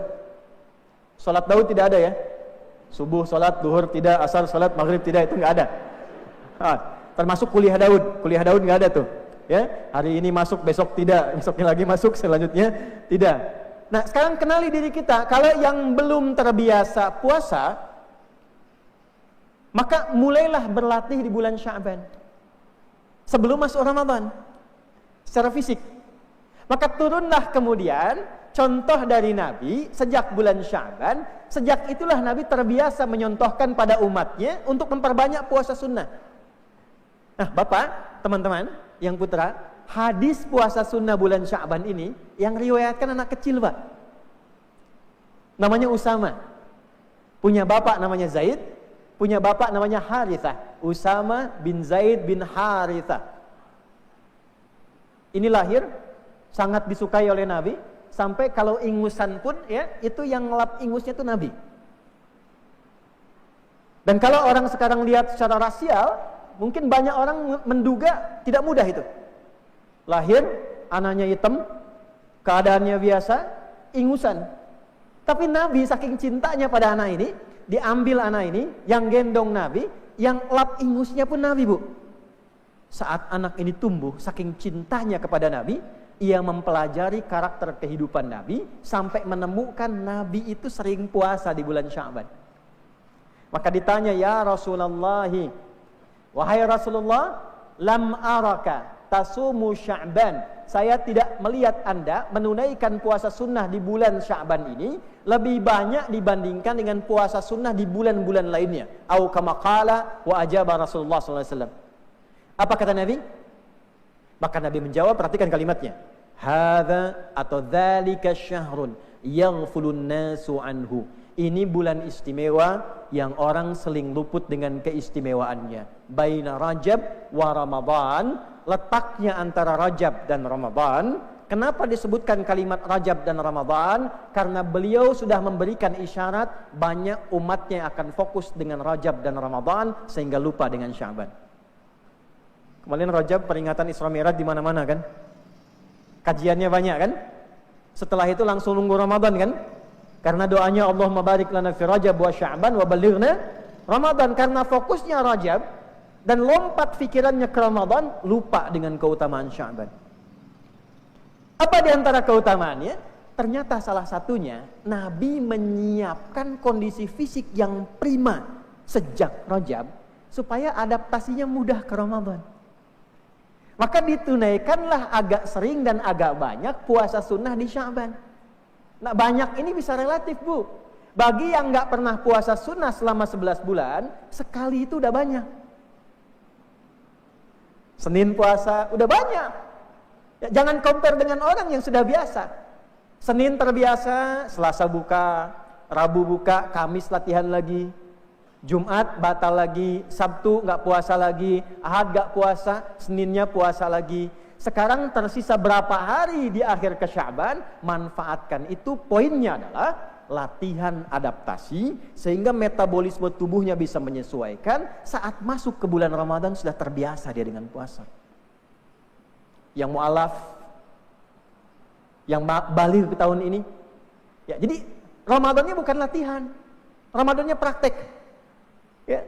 sholat Daud tidak ada ya, subuh sholat, duhur tidak, asar sholat, maghrib tidak, itu nggak ada. Termasuk kuliah Daud nggak ada tuh. Ya, hari ini masuk, besok tidak, besoknya lagi masuk, selanjutnya tidak. Nah, sekarang kenali diri kita. Kalau yang belum terbiasa puasa, maka mulailah berlatih di bulan Sya'ban sebelum masuk Ramadan secara fisik. Maka turunlah kemudian contoh dari Nabi sejak bulan Sya'ban. Sejak itulah Nabi terbiasa menyontohkan pada umatnya untuk memperbanyak puasa sunnah. Nah, Bapak, teman-teman yang putra, hadis puasa sunnah bulan Sya'ban ini yang riwayatkan anak kecil, Pak. Namanya Usama. Punya bapak namanya Zaid, punya bapak namanya Harithah. Usama bin Zaid bin Harithah. Ini lahir sangat disukai oleh Nabi, sampai kalau ingusan pun ya, itu yang ngelap ingusnya itu Nabi. Dan kalau orang sekarang lihat secara rasial, mungkin banyak orang menduga tidak mudah itu. Lahir, anaknya hitam, keadaannya biasa, ingusan. Tapi Nabi saking cintanya pada anak ini, diambil anak ini, yang gendong Nabi, yang lap ingusnya pun Nabi, Bu. Saat anak ini tumbuh, saking cintanya kepada Nabi, ia mempelajari karakter kehidupan Nabi, sampai menemukan Nabi itu sering puasa di bulan Sya'ban. Maka ditanya, ya Rasulullah, wahai Rasulullah, lam araka tasumu Sya'ban. Saya tidak melihat Anda menunaikan puasa sunnah di bulan Sya'ban ini lebih banyak dibandingkan dengan puasa sunnah di bulan-bulan lainnya. Au kama qala wa ajaba Rasulullah sallallahu alaihi wasallam. Apa kata Nabi? Maka Nabi menjawab, perhatikan kalimatnya. Hadza atau dzalika syahrun yaghfulun nasu anhu. Ini bulan istimewa yang orang seling luput dengan keistimewaannya. Baina Rajab wa Ramadan, letaknya antara Rajab dan Ramadan. Kenapa disebutkan kalimat Rajab dan Ramadan? Karena beliau sudah memberikan isyarat banyak umatnya akan fokus dengan Rajab dan Ramadan sehingga lupa dengan Sya'ban. Kemarin Rajab peringatan Isra Mi'raj di mana-mana kan? Kajiannya banyak kan? Setelah itu langsung nunggu Ramadan kan? Karena doanya Allahumma barik lana fi Rajab wa Sya'ban wa balighna Ramadan. Karena fokusnya Rajab dan lompat pikirannya ke Ramadan, lupa dengan keutamaan Sya'ban. Apa di antara keutamaannya? Ternyata salah satunya Nabi menyiapkan kondisi fisik yang prima sejak Rajab supaya adaptasinya mudah ke Ramadan. Maka ditunaikanlah agak sering dan agak banyak puasa sunnah di Sya'ban. Nah, banyak ini bisa relatif, Bu. Bagi yang nggak pernah puasa sunnah selama 11 bulan, sekali itu udah banyak. Senin puasa udah banyak. Ya, jangan compare dengan orang yang sudah biasa. Senin terbiasa, Selasa buka, Rabu buka, Kamis latihan lagi, Jumat batal lagi, Sabtu nggak puasa lagi, Ahad nggak puasa, Seninnya puasa lagi. Sekarang tersisa berapa hari di akhir ke Sya'ban, manfaatkan itu. Poinnya adalah latihan adaptasi sehingga metabolisme tubuhnya bisa menyesuaikan. Saat masuk ke bulan Ramadan sudah terbiasa dia dengan puasa. Yang mu'alaf, yang baligh tahun ini. Ya, jadi Ramadannya bukan latihan, Ramadannya praktek. Ya,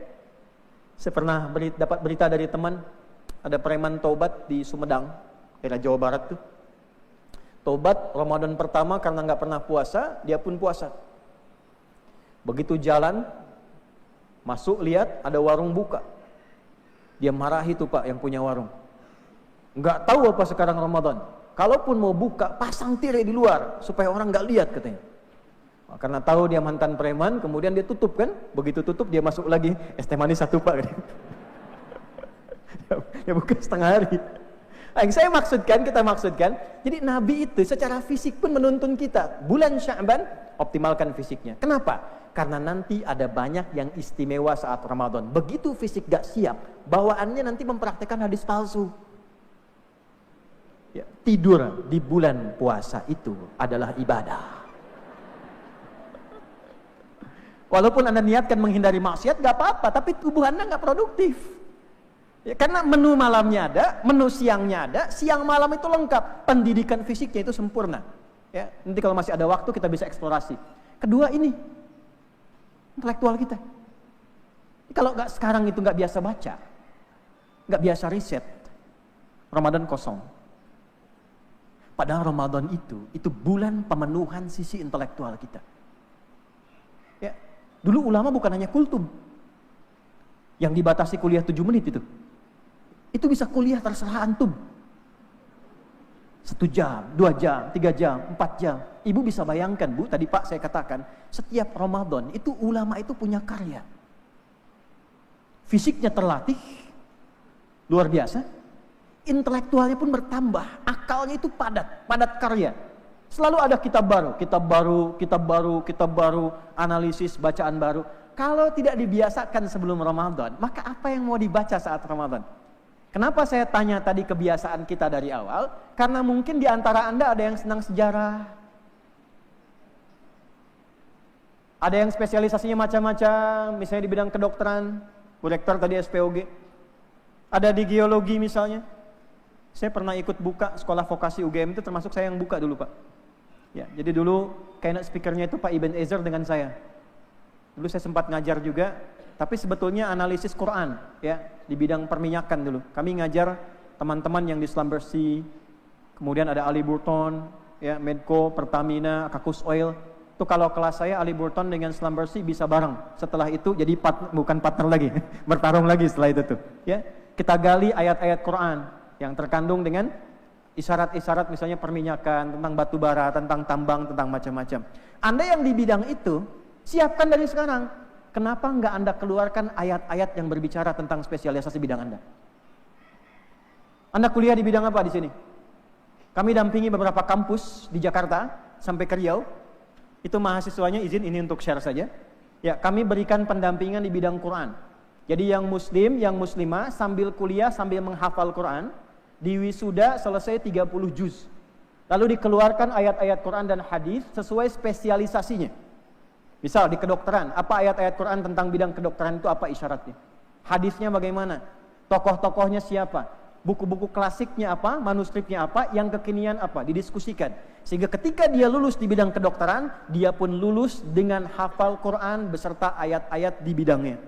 saya pernah dapat berita dari teman, ada preman taubat di Sumedang, daerah Jawa Barat tuh. Taubat Ramadan pertama karena nggak pernah puasa, dia pun puasa. Begitu jalan, masuk lihat ada warung buka. Dia marahi tuh Pak yang punya warung. Nggak tahu apa sekarang Ramadan. Kalaupun mau buka, pasang tirai di luar supaya orang nggak lihat katanya. Karena tahu dia mantan preman, kemudian dia tutup kan. Begitu tutup dia masuk lagi, es teh manis 1 Pak. Ya buka setengah hari. Nah, yang saya maksudkan, kita maksudkan, jadi Nabi itu secara fisik pun menuntun kita. Bulan Sya'ban, optimalkan fisiknya. Kenapa? Karena nanti ada banyak yang istimewa saat Ramadan. Begitu fisik gak siap, bawaannya nanti mempraktekkan hadis palsu. Ya, tidur di bulan puasa itu adalah ibadah. Walaupun Anda niatkan menghindari maksiat, gak apa-apa, tapi tubuh Anda gak produktif. Ya, karena menu malamnya ada, menu siangnya ada, siang malam itu lengkap, pendidikan fisiknya itu sempurna. Ya, nanti kalau masih ada waktu kita bisa eksplorasi. Kedua ini, intelektual kita. Kalau nggak sekarang itu nggak biasa baca, nggak biasa riset, Ramadan kosong. Padahal Ramadan itu bulan pemenuhan sisi intelektual kita. Ya, dulu ulama bukan hanya kultum, yang dibatasi kuliah 7 menit itu bisa kuliah terserah antum. 1 jam, 2 jam, 3 jam, 4 jam. Ibu bisa bayangkan Bu, tadi Pak saya katakan, setiap Ramadan itu ulama itu punya karya. Fisiknya terlatih, luar biasa. Intelektualnya pun bertambah, akalnya itu padat karya. Selalu ada kitab baru, analisis, bacaan baru. Kalau tidak dibiasakan sebelum Ramadan, maka apa yang mau dibaca saat Ramadan? Kenapa saya tanya tadi kebiasaan kita dari awal? Karena mungkin di antara Anda ada yang senang sejarah. Ada yang spesialisasinya macam-macam, misalnya di bidang kedokteran, Bu Rektor tadi SPOG. Ada di geologi misalnya. Saya pernah ikut buka sekolah vokasi UGM itu, termasuk saya yang buka dulu Pak. Ya, jadi dulu keynote speakernya itu Pak Ibn Ezer dengan saya. Dulu saya sempat ngajar juga. Tapi sebetulnya analisis Quran ya di bidang perminyakan dulu. Kami ngajar teman-teman yang di Slumbersea, kemudian ada Ali Burton, ya Medco, Pertamina, Kakus Oil. Itu kalau kelas saya Ali Burton dengan Slumbersea bisa bareng. Setelah itu jadi bukan partner lagi, bertarung lagi setelah itu tuh. Ya, kita gali ayat-ayat Quran yang terkandung dengan isyarat-isyarat misalnya perminyakan, tentang batu bara, tentang tambang, tentang macam-macam. Anda yang di bidang itu siapkan dari sekarang. Kenapa enggak Anda keluarkan ayat-ayat yang berbicara tentang spesialisasi bidang Anda? Anda kuliah di bidang apa di sini? Kami dampingi beberapa kampus di Jakarta sampai ke Riau. Itu mahasiswanya izin ini untuk share saja. Ya, kami berikan pendampingan di bidang Quran. Jadi yang muslim, yang muslimah sambil kuliah sambil menghafal Quran, di wisuda selesai 30 juz. Lalu dikeluarkan ayat-ayat Quran dan hadis sesuai spesialisasinya. Misal di kedokteran, apa ayat-ayat Quran tentang bidang kedokteran itu apa isyaratnya? Hadisnya bagaimana? Tokoh-tokohnya siapa? Buku-buku klasiknya apa? Manuskripnya apa? Yang kekinian apa? Didiskusikan. Sehingga ketika dia lulus di bidang kedokteran, dia pun lulus dengan hafal Quran beserta ayat-ayat di bidangnya.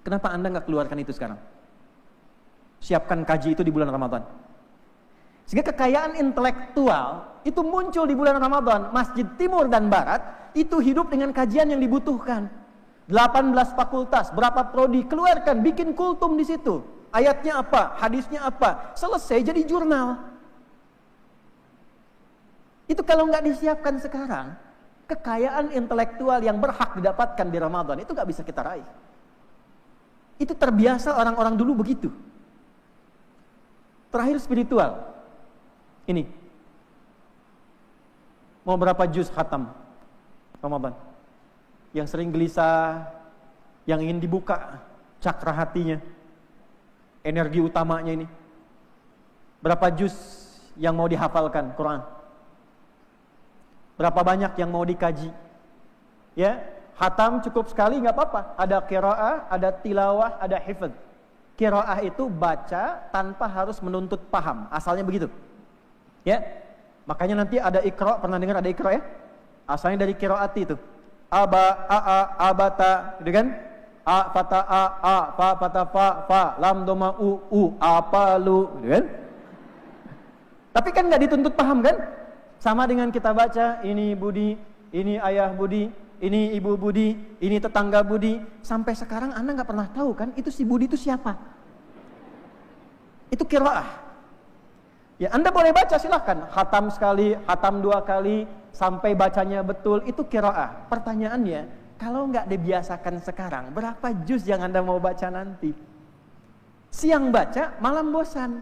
Kenapa Anda nggak keluarkan itu sekarang? Siapkan kaji itu di bulan Ramadan. Sehingga kekayaan intelektual itu muncul di bulan Ramadan. Masjid Timur dan Barat itu hidup dengan kajian yang dibutuhkan. 18 fakultas, berapa prodi, keluarkan, bikin kultum di situ. Ayatnya apa, hadisnya apa, selesai jadi jurnal. Itu kalau nggak disiapkan sekarang, kekayaan intelektual yang berhak didapatkan di Ramadan itu nggak bisa kita raih. Itu terbiasa orang-orang dulu begitu. Terakhir spiritual. Ini. Mau berapa juz khatam Ramadan? Yang sering gelisah, yang ingin dibuka cakra hatinya, energi utamanya ini. Berapa juz yang mau dihafalkan Quran? Berapa banyak yang mau dikaji? Ya, khatam cukup sekali nggak apa-apa. Ada qiraah, ada tilawah, ada hifdz. Qiraah itu baca tanpa harus menuntut paham, asalnya begitu. Ya, makanya nanti ada Iqra, pernah dengar ada Iqra ya? Asalnya dari qiraati itu. Abata, gitu kan? A fata fa fata fa lam doma u apalu, gitu kan? Tapi kan nggak dituntut paham kan? Sama dengan kita baca ini Budi, ini ayah Budi, ini Ibu Budi, ini tetangga Budi. Sampai sekarang Anda nggak pernah tahu kan, itu si Budi itu siapa? Itu qiraah. Ya, Anda boleh baca silahkan, khatam sekali, khatam 2 kali, sampai bacanya betul, itu qiraah. Pertanyaannya, kalau nggak dibiasakan sekarang, berapa juz yang Anda mau baca nanti? Siang baca, malam bosan.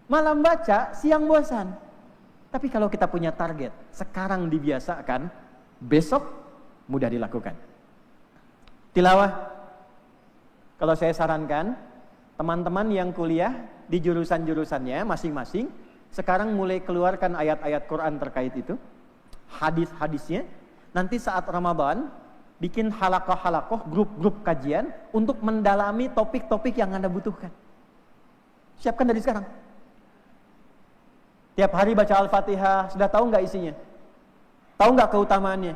Malam baca, siang bosan. Tapi kalau kita punya target, sekarang dibiasakan, besok mudah dilakukan. Tilawah, kalau saya sarankan, teman-teman yang kuliah di jurusan-jurusannya masing-masing, sekarang mulai keluarkan ayat-ayat Quran terkait itu, hadis-hadisnya. Nanti saat Ramadan, bikin halakoh-halakoh, grup-grup kajian untuk mendalami topik-topik yang Anda butuhkan. Siapkan dari sekarang. Tiap hari baca Al-Fatihah, sudah tahu nggak isinya? Tahu nggak keutamaannya?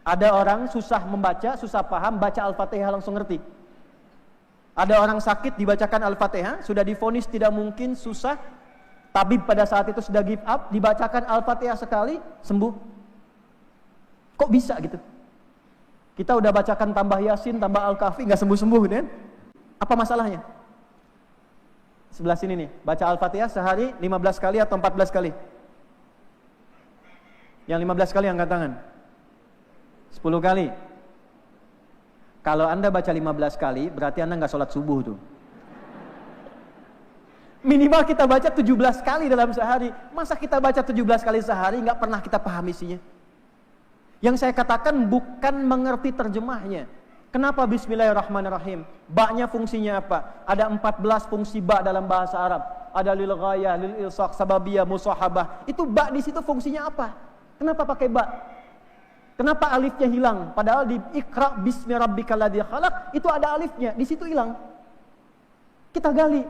Ada orang susah membaca, susah paham, baca Al-Fatihah langsung ngerti. Ada orang sakit dibacakan Al-Fatihah, sudah divonis tidak mungkin, susah. Tabib pada saat itu sudah give up, dibacakan Al-Fatihah sekali, sembuh. Kok bisa gitu? Kita udah bacakan tambah Yasin, tambah Al-Kahfi, nggak sembuh-sembuh kan? Apa masalahnya? Sebelah sini nih, baca Al-Fatihah sehari 15 kali atau 14 kali? Yang 15 kali angkat tangan. 10 kali. Kalau Anda baca 15 kali, berarti Anda nggak sholat subuh tuh. Minimal kita baca 17 kali dalam sehari. Masa kita baca 17 kali sehari nggak pernah kita paham isinya? Yang saya katakan bukan mengerti terjemahnya. Kenapa Bismillahirrahmanirrahim? Ba-nya fungsinya apa? Ada 14 fungsi ba dalam bahasa Arab. Ada lil ghayah, lil ilsaq, sababiyah, musahabah. Itu ba di situ fungsinya apa? Kenapa pakai ba? Kenapa alifnya hilang? Padahal di Iqra bismi rabbikal ladzi khalaq itu ada alifnya, di situ hilang. Kita gali.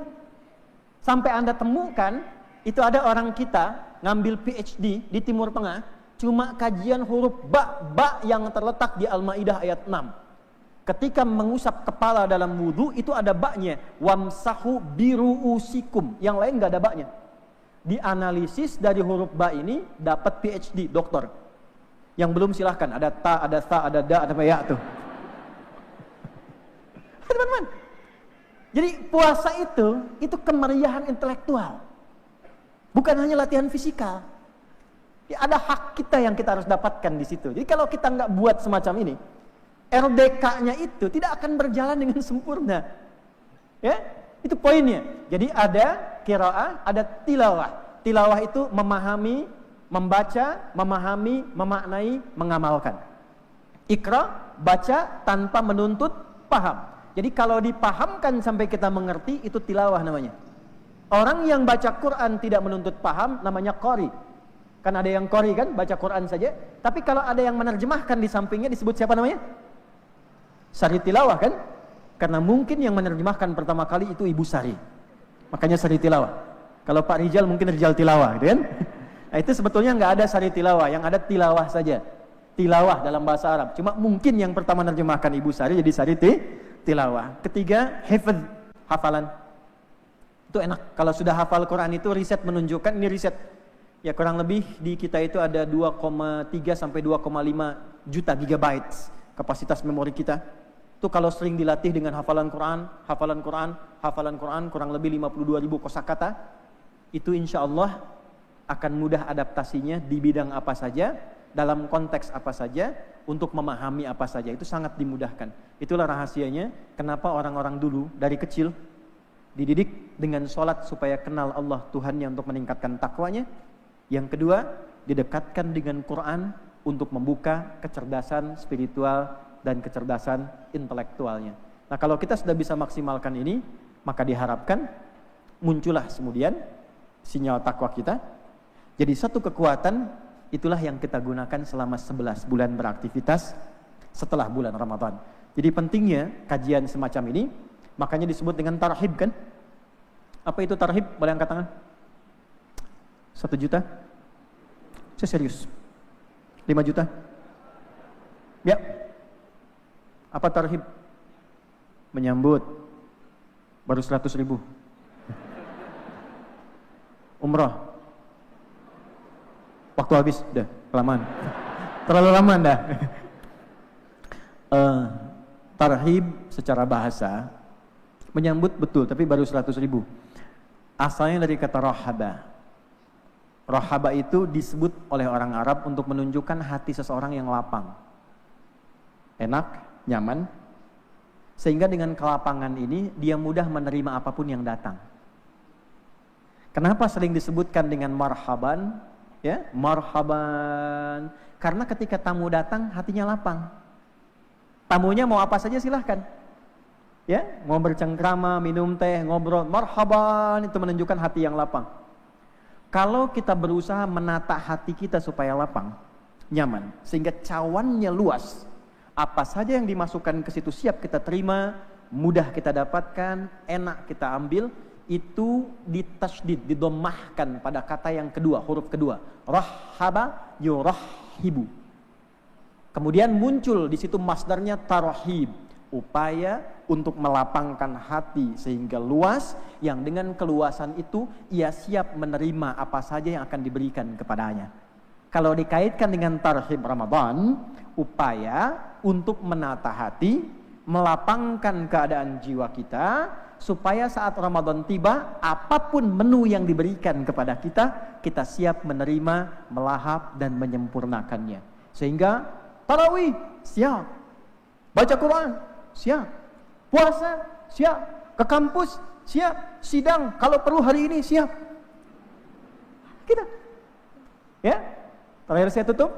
Sampai Anda temukan, itu ada orang kita ngambil PhD di Timur Tengah, cuma kajian huruf ba yang terletak di Al-Maidah ayat 6. Ketika mengusap kepala dalam wudu, itu ada ba-nya. Wamsahu biruusikum. Yang lain nggak ada ba-nya. Dianalisis dari huruf ba ini, dapat PhD, doktor. Yang belum silahkan, ada ta, ada tha, ada da, ada ya tuh. Teman-teman. Jadi puasa itu kemeriahan intelektual. Bukan hanya latihan fisikal. Ya, ada hak kita yang kita harus dapatkan di situ. Jadi kalau kita nggak buat semacam ini, RDK-nya itu tidak akan berjalan dengan sempurna. Ya, itu poinnya. Jadi ada qiraah, ada tilawah. Tilawah itu memahami, membaca, memahami, memaknai, mengamalkan. Iqra, baca tanpa menuntut, paham. Jadi kalau dipahamkan sampai kita mengerti, itu tilawah namanya. Orang yang baca Quran tidak menuntut paham, namanya qari. Kan ada yang qari kan, baca Quran saja. Tapi kalau ada yang menerjemahkan di sampingnya, disebut siapa namanya? Sari tilawah kan? Karena mungkin yang menerjemahkan pertama kali itu Ibu Sari. Makanya sari tilawah. Kalau Pak Rijal mungkin Rijal tilawah gitu kan? Nah itu sebetulnya nggak ada sari tilawah, yang ada tilawah saja. Tilawah dalam bahasa Arab. Cuma mungkin yang pertama menerjemahkan Ibu Sari jadi sari tilawah. Ketiga, hifdz, hafalan. Itu enak. Kalau sudah hafal Quran itu riset menunjukkan, ini riset. Ya kurang lebih di kita itu ada 2,3 sampai 2,5 juta gigabytes kapasitas memori kita. Itu kalau sering dilatih dengan hafalan Quran kurang lebih 52.000 kosakata, itu insya Allah akan mudah adaptasinya di bidang apa saja, dalam konteks apa saja, untuk memahami apa saja. Itu sangat dimudahkan. Itulah rahasianya kenapa orang-orang dulu dari kecil dididik dengan sholat supaya kenal Allah Tuhannya untuk meningkatkan takwanya. Yang kedua, didekatkan dengan Quran untuk membuka kecerdasan spiritual dan kecerdasan intelektualnya. Nah kalau kita sudah bisa maksimalkan ini, maka diharapkan muncullah kemudian sinyal takwa kita. Jadi satu kekuatan, itulah yang kita gunakan selama 11 bulan beraktivitas setelah bulan Ramadan. Jadi pentingnya kajian semacam ini, makanya disebut dengan tarhib kan? Apa itu tarhib? Boleh angkat tangan? 1 juta? Saya serius. 5 juta? Ya. Apa tarhib? Menyambut. Baru 100.000. Umrah. Waktu habis, udah kelamaan. Terlalu lama dah. Tarhib secara bahasa menyambut betul, tapi baru 100.000. Asalnya dari kata rahaba. Rahaba itu disebut oleh orang Arab untuk menunjukkan hati seseorang yang lapang, enak, nyaman, sehingga dengan kelapangan ini dia mudah menerima apapun yang datang. Kenapa sering disebutkan dengan marhaban? Ya, marhaban. Karena ketika tamu datang hatinya lapang. Tamunya mau apa saja silahkan. Ya, mau bercengkrama, minum teh, ngobrol, marhaban, itu menunjukkan hati yang lapang. Kalau kita berusaha menata hati kita supaya lapang, nyaman, sehingga cawannya luas, apa saja yang dimasukkan ke situ siap kita terima, mudah kita dapatkan, enak kita ambil, itu ditasydid, didomahkan pada kata yang kedua, huruf kedua, rahaba yurahhibu. Kemudian muncul di situ masdarnya tarhib, upaya untuk melapangkan hati sehingga luas, yang dengan keluasan itu ia siap menerima apa saja yang akan diberikan kepadanya. Kalau dikaitkan dengan tarhib Ramadan, upaya untuk menata hati, melapangkan keadaan jiwa kita, supaya saat Ramadan tiba, apapun menu yang diberikan kepada kita, kita siap menerima, melahap dan menyempurnakannya. Sehingga tarawih siap, baca Quran siap, puasa siap, ke kampus siap, sidang kalau perlu hari ini siap. Kita, ya. Terakhir saya tutup.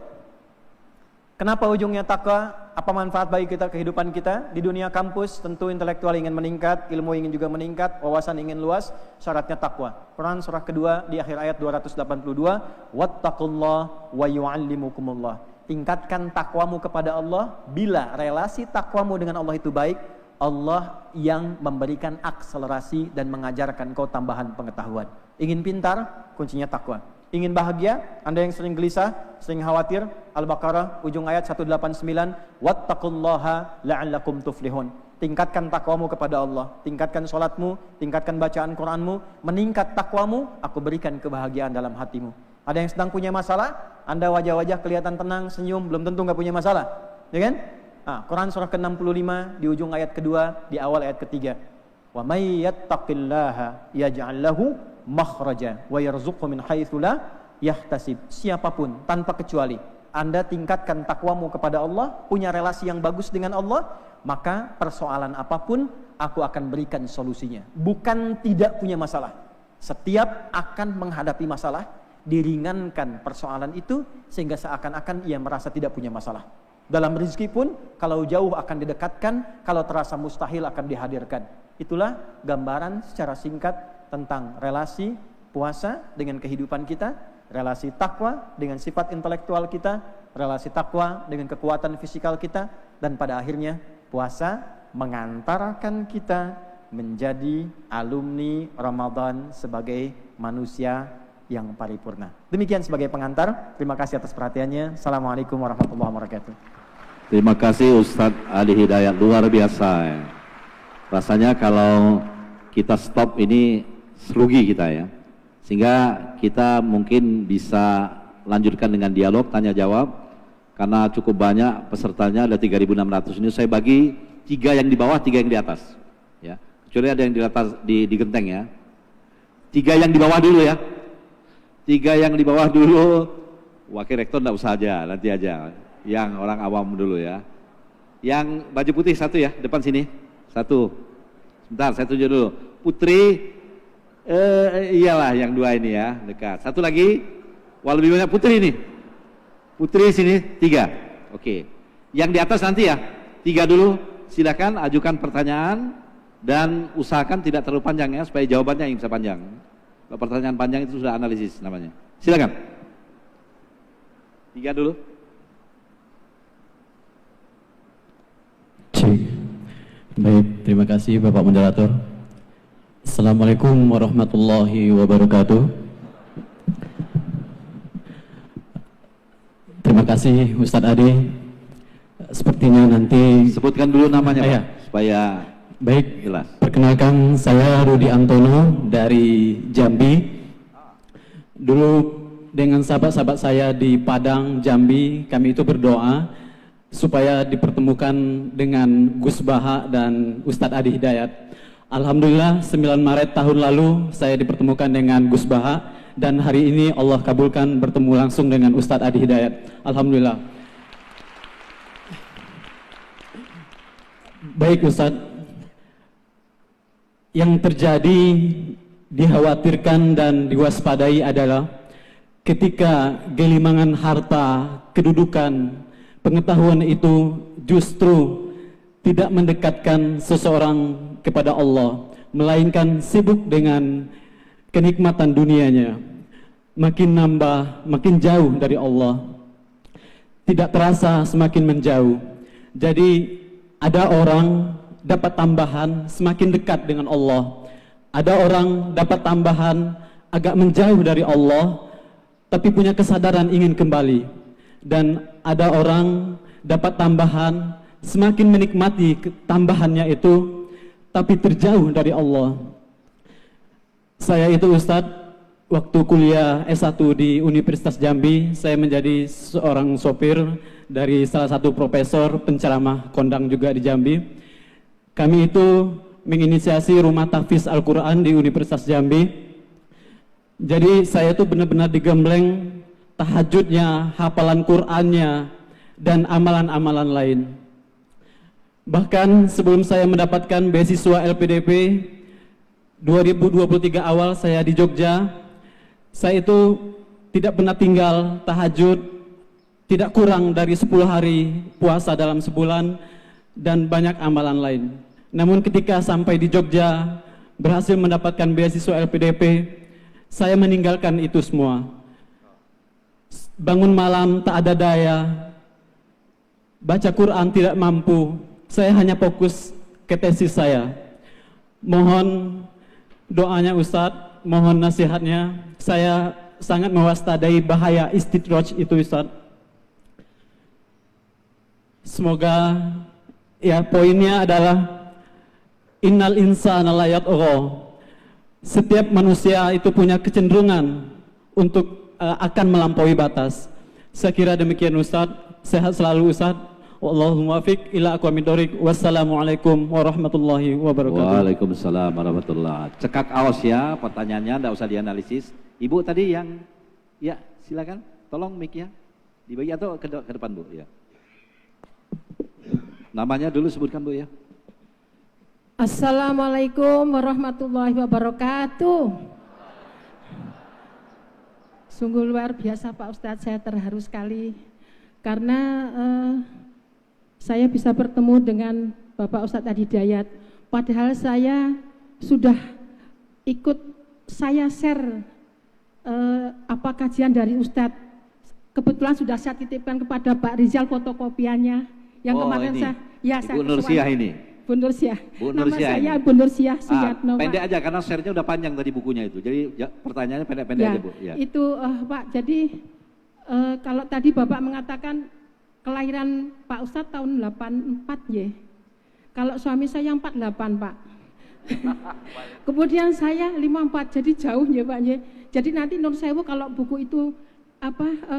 Kenapa ujungnya takwa? Apa manfaat bagi kita kehidupan kita? Di dunia kampus tentu intelektual ingin meningkat, ilmu ingin juga meningkat, wawasan ingin luas, syaratnya takwa. Quran surah kedua di akhir ayat 282, wattaqullah wa yu'allimukumullah. Tingkatkan takwamu kepada Allah. Bila relasi takwamu dengan Allah itu baik, Allah yang memberikan akselerasi dan mengajarkan kau tambahan pengetahuan. Ingin pintar, kuncinya takwa. Ingin bahagia, Anda yang sering gelisah, sering khawatir, Al-Baqarah ujung ayat 189, wattaqullaha la'allakum tuflihun. Tingkatkan takwamu kepada Allah, tingkatkan sholatmu, tingkatkan bacaan Quranmu, meningkat takwamu, aku berikan kebahagiaan dalam hatimu. Ada yang sedang punya masalah, Anda wajah-wajah kelihatan tenang, senyum, belum tentu nggak punya masalah, ya kan? Quran surah ke-65 di ujung ayat kedua, di awal ayat ketiga. Wa may yattaqillaha yaj'al lahu makhraja wa yarzuqhu min haitsu la yahtasib. Siapapun tanpa kecuali Anda tingkatkan takwamu kepada Allah, punya relasi yang bagus dengan Allah, maka persoalan apapun aku akan berikan solusinya. Bukan tidak punya masalah. Setiap akan menghadapi masalah, diringankan persoalan itu sehingga seakan-akan ia merasa tidak punya masalah. Dalam rezeki pun kalau jauh akan didekatkan, kalau terasa mustahil akan dihadirkan. Itulah gambaran secara singkat tentang relasi puasa dengan kehidupan kita, relasi takwa dengan sifat intelektual kita, relasi takwa dengan kekuatan fisikal kita, dan pada akhirnya puasa mengantarkan kita menjadi alumni Ramadan sebagai manusia yang paripurna. Demikian sebagai pengantar. Terima kasih atas perhatiannya. Assalamualaikum warahmatullahi wabarakatuh. Terima kasih Ustadz Ali Hidayat, luar biasa ya. Rasanya kalau kita stop ini rugi kita ya. Sehingga kita mungkin bisa lanjutkan dengan dialog tanya jawab, karena cukup banyak pesertanya, ada 3.600. Ini saya bagi 3 yang di bawah, 3 yang di atas ya. Kecuali ada yang di atas di genteng ya. 3 yang di bawah dulu ya. 3 yang di bawah dulu. Wakil rektor enggak usah aja, nanti aja. Yang orang awam dulu ya. Yang baju putih 1 ya, depan sini. 1. Sebentar, saya tunjuk dulu. Putri, iyalah yang 2 ini ya, dekat. 1 lagi, wah lebih banyak Putri ini. Putri sini 3. Oke. Yang di atas nanti ya, 3 dulu. Silakan ajukan pertanyaan dan usahakan tidak terlalu panjang ya, supaya jawabannya yang bisa panjang. Kalau pertanyaan panjang itu sudah analisis namanya. Silakan. 3 dulu. Baik, terima kasih Bapak Moderator. Assalamualaikum warahmatullahi wabarakatuh. Terima kasih Ustadz Adi. Sepertinya nanti sebutkan dulu namanya Pak, supaya baik jelas. Perkenalkan, saya Rudi Antono dari Jambi. Dulu dengan sahabat-sahabat saya di Padang, Jambi, kami itu berdoa supaya dipertemukan dengan Gus Baha dan Ustadz Adi Hidayat. Alhamdulillah 9 Maret tahun lalu saya dipertemukan dengan Gus Baha dan hari ini Allah kabulkan bertemu langsung dengan Ustadz Adi Hidayat. Alhamdulillah. Baik Ustadz, yang terjadi dikhawatirkan dan diwaspadai adalah ketika gelimangan harta, kedudukan, pengetahuan itu justru tidak mendekatkan seseorang kepada Allah, melainkan sibuk dengan kenikmatan dunianya, makin nambah, makin jauh dari Allah, tidak terasa semakin menjauh. Jadi ada orang dapat tambahan semakin dekat dengan Allah, ada orang dapat tambahan agak menjauh dari Allah, tapi punya kesadaran ingin kembali. Dan ada orang dapat tambahan semakin menikmati tambahannya itu, tapi terjauh dari Allah. Saya itu Ustadz, waktu kuliah S1 di Universitas Jambi, saya menjadi seorang sopir dari salah satu profesor penceramah kondang juga di Jambi. Kami itu menginisiasi rumah tahfiz Al-Quran di Universitas Jambi. Jadi saya itu benar-benar digembleng tahajudnya, hafalan Qur'annya, dan amalan-amalan lain. Bahkan sebelum saya mendapatkan beasiswa LPDP 2023 awal saya di Jogja, saya itu tidak pernah tinggal tahajud, tidak kurang dari 10 hari puasa dalam sebulan, dan banyak amalan lain. Namun ketika sampai di Jogja, berhasil mendapatkan beasiswa LPDP, saya meninggalkan itu semua. Bangun malam tak ada daya, baca Quran tidak mampu, saya hanya fokus ke tesis saya. Mohon doanya Ustadz, mohon nasihatnya. Saya sangat mewaspadai bahaya istidraj itu Ustadz. Semoga, ya poinnya adalah innal insana la yatgha. Setiap manusia itu punya kecenderungan untuk akan melampaui batas. Saya kira demikian Ustadz. Sehat selalu Ustadz. Wallahu muwaffiq ila aqwamit thoriq. Wassalamualaikum warahmatullahi wabarakatuh. Waalaikumsalam warahmatullahi. Cekak awas ya pertanyaannya, tidak usah dianalisis. Ibu tadi yang, ya silakan, tolong mic-nya dibagi atau ke depan Bu ya. Namanya dulu sebutkan Bu ya. Assalamualaikum warahmatullahi wabarakatuh. Sungguh luar biasa Pak Ustadz, saya terharu sekali karena saya bisa bertemu dengan Bapak Ustadz Adi Hidayat. Padahal saya sudah ikut, saya share apa kajian dari Ustadz. Kebetulan sudah saya titipkan kepada Pak Rizal fotokopiannya yang kemarin ini. saya, ya Ibu saya Nursiah ini. Bu Nursiah. Bu Nama Nursiah saya ini. Bu Nursiah Suyatno. Pendek aja karena share-nya udah panjang tadi bukunya itu. Jadi ya, pertanyaannya pendek-pendek Ya, aja Bu. Ya. itu Pak, jadi kalau tadi Bapak mengatakan kelahiran Pak Ustadz tahun 84 ya. Kalau suami saya 48 Pak. Kemudian saya 54, jadi jauh ya Pak ya. Jadi nanti Nur Sewu kalau buku itu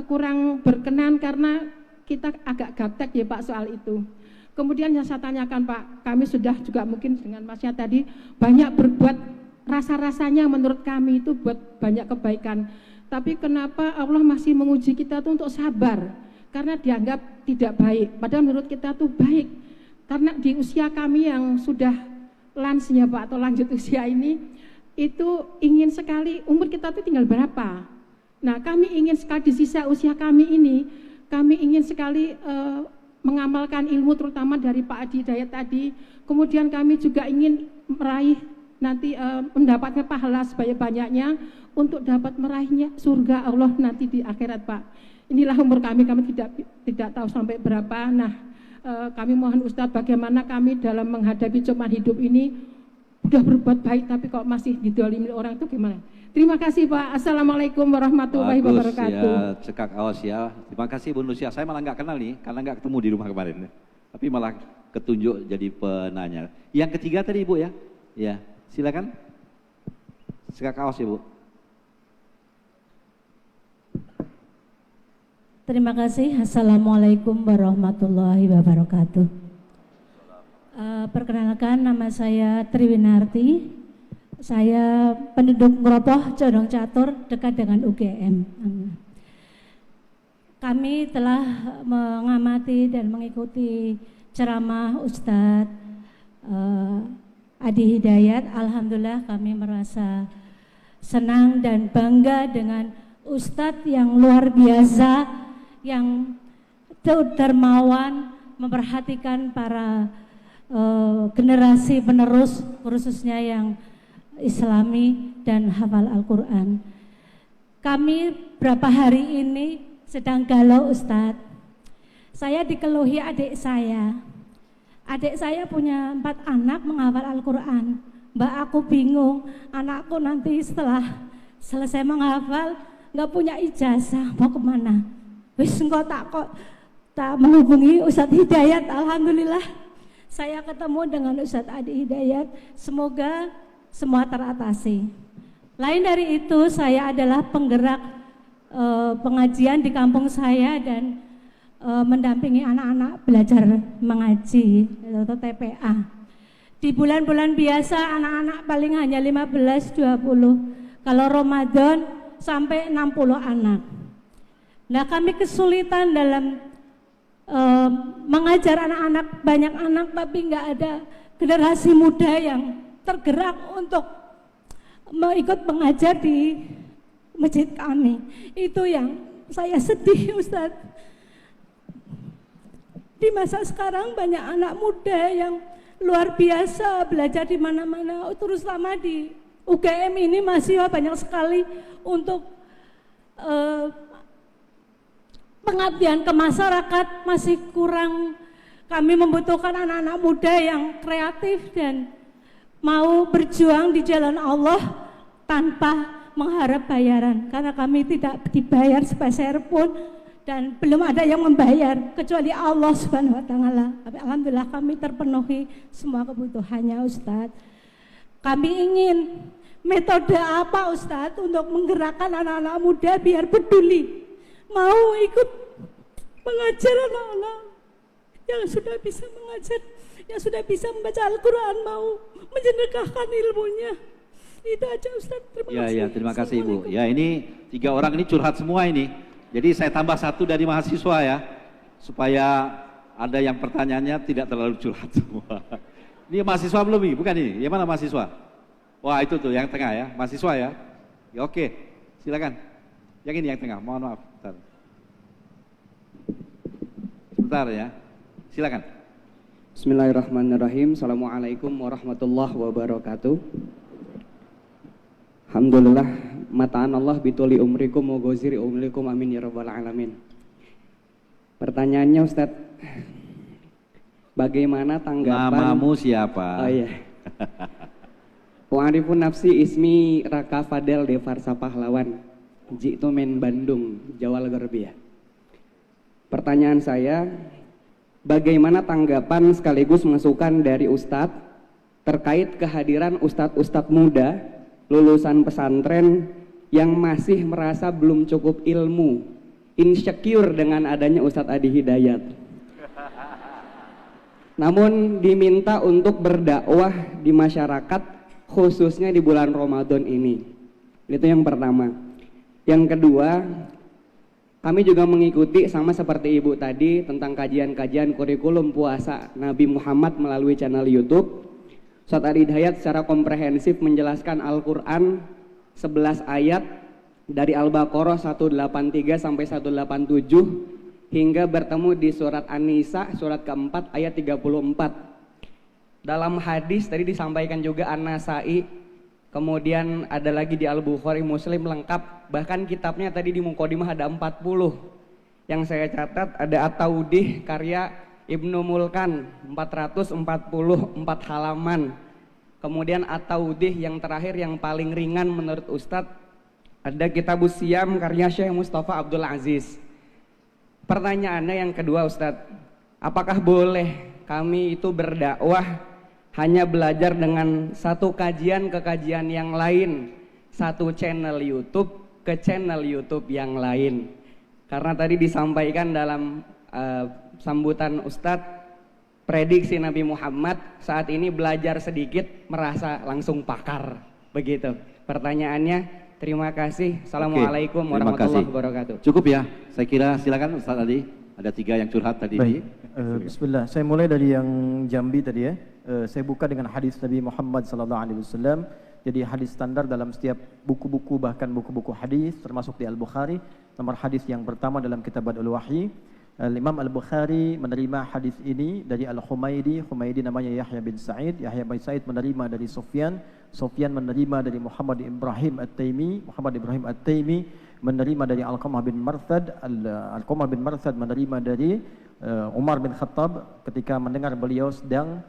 kurang berkenan karena kita agak gaptek ya Pak soal itu. Kemudian yang saya tanyakan Pak, kami sudah juga mungkin dengan Masnya tadi banyak berbuat, rasa-rasanya menurut kami itu buat banyak kebaikan. Tapi kenapa Allah masih menguji kita tuh untuk sabar? Karena dianggap tidak baik, padahal menurut kita tuh baik. Karena di usia kami yang sudah lansia Pak, atau lanjut usia ini, itu ingin sekali, umur kita tuh tinggal berapa? Nah kami ingin sekali di sisa usia kami ini, kami ingin sekali mengamalkan ilmu terutama dari Pak Adi Hidayat tadi. Kemudian kami juga ingin meraih nanti mendapatkan pahala sebanyak-banyaknya untuk dapat meraihnya surga Allah nanti di akhirat Pak. Inilah umur kami tidak tahu sampai berapa. Nah kami mohon Ustadz bagaimana kami dalam menghadapi cobaan hidup ini udah berbuat baik tapi kok masih didolimi orang itu gimana? Terima kasih Pak. Assalamualaikum warahmatullahi wabarakatuh. Ya, cekak awas ya. Terima kasih Bu Nusia. Saya malah nggak kenal nih, karena nggak ketemu di rumah kemarin. Tapi malah ketunjuk jadi penanya. Yang ketiga tadi Ibu ya? Ya, silakan. Cekak awas ya Bu. Terima kasih. Assalamualaikum warahmatullahi wabarakatuh. Perkenalkan, nama saya Triwinarti. Saya penduduk Ngropoh, Condong Catur, dekat dengan UGM. Kami telah mengamati dan mengikuti ceramah Ustadz Adi Hidayat. Alhamdulillah kami merasa senang dan bangga dengan Ustadz yang luar biasa, yang dermawan, memperhatikan para generasi penerus, khususnya yang Islami dan hafal Al-Quran. Kami berapa hari ini sedang galau, Ustadz. Saya dikeluhi adik saya. Adik saya punya 4 anak menghafal Al-Quran. Mbak, aku bingung, anakku nanti setelah selesai menghafal nggak punya ijazah, mau kemana? Wis engko tak menghubungi Ustadz Hidayat. Alhamdulillah saya ketemu dengan Ustadz Adi Hidayat. Semoga semua teratasi. Lain dari itu, saya adalah penggerak pengajian di kampung saya dan mendampingi anak-anak belajar mengaji atau TPA. Di bulan-bulan biasa anak-anak paling hanya 15-20. Kalau Ramadan sampai 60 anak. Nah, kami kesulitan dalam mengajar anak-anak, banyak anak tapi nggak ada generasi muda yang tergerak untuk ikut mengajar di masjid kami. Itu yang saya sedih, Ustadz. Di masa sekarang banyak anak muda yang luar biasa belajar di mana-mana, terutama di UGM ini mahasiswa banyak sekali untuk pengabdian ke masyarakat masih kurang. Kami membutuhkan anak-anak muda yang kreatif dan mau berjuang di jalan Allah tanpa mengharap bayaran, karena kami tidak dibayar sepeser pun dan belum ada yang membayar kecuali Allah Subhanahu wa taala. Alhamdulillah kami terpenuhi semua kebutuhannya, Ustadz. Kami ingin metode apa, Ustadz, untuk menggerakkan anak-anak muda biar peduli, mau ikut mengajar anak-anak yang sudah bisa mengajar, yang sudah bisa membaca Al-Quran, mau menjedekahkan ilmunya. Itu aja, Ustadz. Terima kasih. Ya, terima kasih Ibu. Ya, ini 3 orang ini curhat semua ini. Jadi saya tambah 1 dari mahasiswa ya, supaya ada yang pertanyaannya tidak terlalu curhat semua. Ini mahasiswa belum nih? Bukan ini? Yang mana mahasiswa? Wah, itu tuh yang tengah ya, mahasiswa ya. Ya, oke, silakan. Yang ini yang tengah, mohon maaf. Sebentar ya, silakan. Bismillahirrahmanirrahim. Assalamualaikum warahmatullahi wabarakatuh. Alhamdulillah, mataan Allah bituli umrikum wa goziri umrikum, amin ya rabbal alamin. Pertanyaannya, Ustadz, bagaimana tanggapan... Namamu siapa? Oh iya. Wa'arifun nafsi ismi Raka Fadel Devarsa Pahlawan, Jitu men Bandung, Jawa Garbia. Pertanyaan saya, bagaimana tanggapan sekaligus masukan dari Ustadz terkait kehadiran Ustadz-Ustadz muda lulusan pesantren yang masih merasa belum cukup ilmu, insecure dengan adanya Ustadz Adi Hidayat, namun diminta untuk berdakwah di masyarakat khususnya di bulan Ramadan ini. Itu yang pertama. Yang kedua, kami juga mengikuti sama seperti Ibu tadi tentang kajian-kajian kurikulum puasa Nabi Muhammad melalui channel YouTube. Ustadz Adi Hidayat secara komprehensif menjelaskan Al-Quran 11 ayat dari Al-Baqarah 183 sampai 187 hingga bertemu di surat An-Nisa surat keempat ayat 34. Dalam hadis tadi disampaikan juga An-Nasai, kemudian ada lagi di Al-Bukhari, Muslim lengkap, bahkan kitabnya tadi di Muqaddimah ada 40. Yang saya catat ada At-Taudih karya Ibnu Mulkan 444 halaman. Kemudian At-Taudih yang terakhir yang paling ringan menurut Ustadz ada Kitabus Siyam karya Syekh Mustafa Abdul Aziz. Pertanyaannya yang kedua, Ustadz, apakah boleh kami itu berdakwah hanya belajar dengan satu kajian ke kajian yang lain, satu channel YouTube ke channel YouTube yang lain? Karena tadi disampaikan dalam sambutan Ustadz, prediksi Nabi Muhammad saat ini belajar sedikit merasa langsung pakar. Begitu. Pertanyaannya, terima kasih. Assalamualaikum warahmatullahi wabarakatuh. Cukup ya, saya kira silakan Ustaz Ali. Ada 3 yang curhat tadi. Baik. Bismillah. Saya mulai dari yang Jambi tadi ya. Saya buka dengan hadis Nabi Muhammad SAW. Jadi hadis standar dalam setiap buku-buku, bahkan buku-buku hadis termasuk di Al-Bukhari. Nomor hadis yang pertama dalam kitab Al-Wahyi. Imam Al-Bukhari menerima hadis ini dari Al-Humaydi. Humaydi namanya Yahya bin Sa'id. Yahya bin Sa'id menerima dari Sufyan. Sufyan menerima dari Muhammad Ibrahim At-Taimi. Muhammad Ibrahim At-Taimi menerima dari Alqamah bin Marthad. Alqamah bin Marthad menerima dari Umar bin Khattab ketika mendengar beliau sedang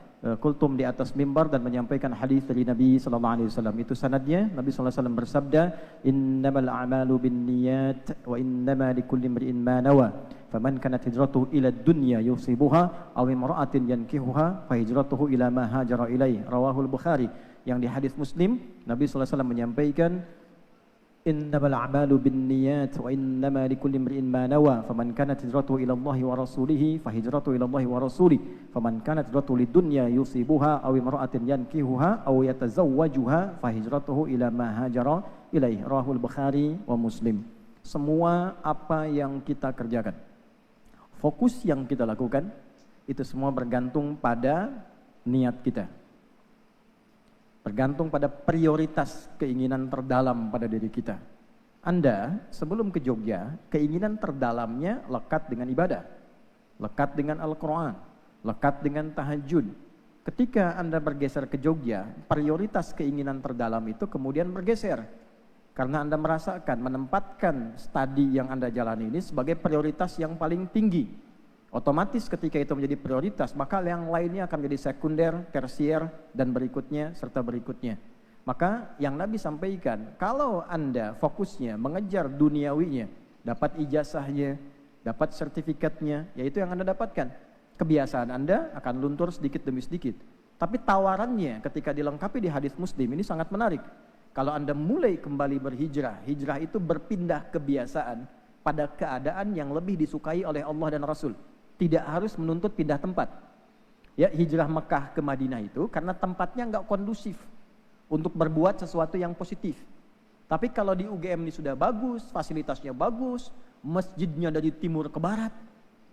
kultum di atas mimbar dan menyampaikan hadis dari Nabi SAW. Itu sanadnya. Nabi SAW bersabda, innamal a'malu binniyat wa innama likulli imri'in ma nawa. Faman kanat hijratuhu ila dunya yusibuha aw imra'atin yankihuha fa hijratuhu ila ma hajara ilaih. Rawahul Bukhari. Yang di hadis Muslim, Nabi SAW menyampaikan, innamal a'malu binniyat wa innama likulli imri'in ma nawa. Faman kanat hijratuhu ila Allah wa rasulih fa hijratuhu ila Allah wa rasulih. Faman kanat hijratuhu lidunya yusibuha aw imra'atin yankihuha aw yatazawwajuha fa hijratuhu ila ma hajara ilaih. Rawahul Bukhari wa Muslim. Semua apa yang kita kerjakan, fokus yang kita lakukan, itu semua bergantung pada niat kita. Bergantung pada prioritas keinginan terdalam pada diri kita. Anda sebelum ke Jogja, keinginan terdalamnya lekat dengan ibadah, lekat dengan Al-Quran, lekat dengan tahajud. Ketika Anda bergeser ke Jogja, prioritas keinginan terdalam itu kemudian bergeser. Karena Anda merasakan, menempatkan studi yang Anda jalani ini sebagai prioritas yang paling tinggi. Otomatis ketika itu menjadi prioritas, maka yang lainnya akan menjadi sekunder, tersier, dan berikutnya, serta berikutnya. Maka yang Nabi sampaikan, kalau Anda fokusnya mengejar duniawinya, dapat ijazahnya, dapat sertifikatnya, yaitu yang Anda dapatkan. Kebiasaan Anda akan luntur sedikit demi sedikit. Tapi tawarannya ketika dilengkapi di hadis Muslim ini sangat menarik. Kalau Anda mulai kembali berhijrah, hijrah itu berpindah kebiasaan pada keadaan yang lebih disukai oleh Allah dan Rasul. Tidak harus menuntut pindah tempat. Ya, hijrah Mekah ke Madinah itu karena tempatnya nggak kondusif untuk berbuat sesuatu yang positif. Tapi kalau di UGM ini sudah bagus, fasilitasnya bagus, masjidnya dari timur ke barat,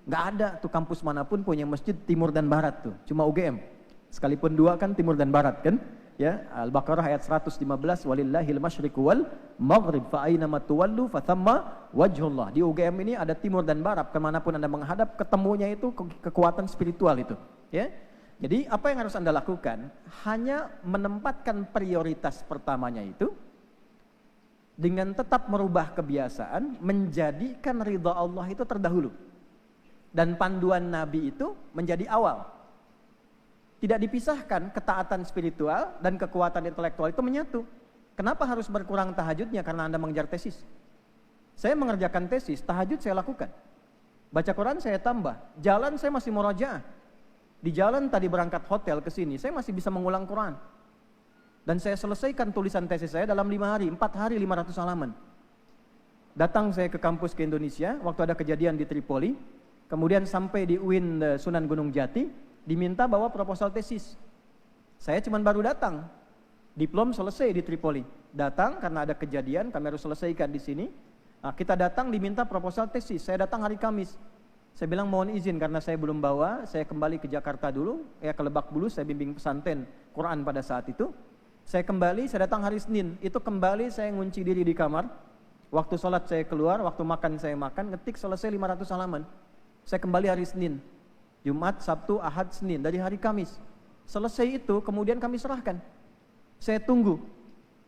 nggak ada tuh kampus manapun punya masjid timur dan barat tuh, cuma UGM. Sekalipun 2 kan timur dan barat kan? Ya, Al-Baqarah ayat 115, walillahil masyriqu wal maghrib fa aina ma tuwallu fa thamma wajhullah. Di UGM ini ada timur dan barat, kemanapun Anda menghadap ketemunya itu kekuatan spiritual itu, ya. Jadi apa yang harus Anda lakukan? Hanya menempatkan prioritas pertamanya itu dengan tetap merubah kebiasaan, menjadikan ridha Allah itu terdahulu. Dan panduan Nabi itu menjadi awal. Tidak dipisahkan, ketaatan spiritual dan kekuatan intelektual itu menyatu. Kenapa harus berkurang tahajudnya? Karena Anda mengejar tesis. Saya mengerjakan tesis, tahajud saya lakukan. Baca Quran saya tambah, jalan saya masih murajaah. Di jalan tadi berangkat hotel ke sini, saya masih bisa mengulang Quran. Dan saya selesaikan tulisan tesis saya dalam 5 hari, 4 hari 500 halaman. Datang saya ke kampus ke Indonesia, waktu ada kejadian di Tripoli, kemudian sampai di UIN Sunan Gunung Jati, diminta bawa proposal tesis. Saya cuma baru datang, diplom selesai di Tripoli. Datang karena ada kejadian, kami harus selesaikan di sini. Nah, kita datang diminta proposal tesis. Saya datang hari Kamis. Saya bilang mohon izin karena saya belum bawa. Saya kembali ke Jakarta dulu, ke Lebak Bulus. Saya bimbing pesantren Quran pada saat itu. Saya kembali, saya datang hari Senin. Itu kembali saya ngunci diri di kamar. Waktu sholat saya keluar, waktu makan saya makan. Ngetik selesai 500 halaman. Saya kembali hari Senin. Jumat, Sabtu, Ahad, Senin, dari hari Kamis. Selesai itu kemudian kami serahkan. Saya tunggu.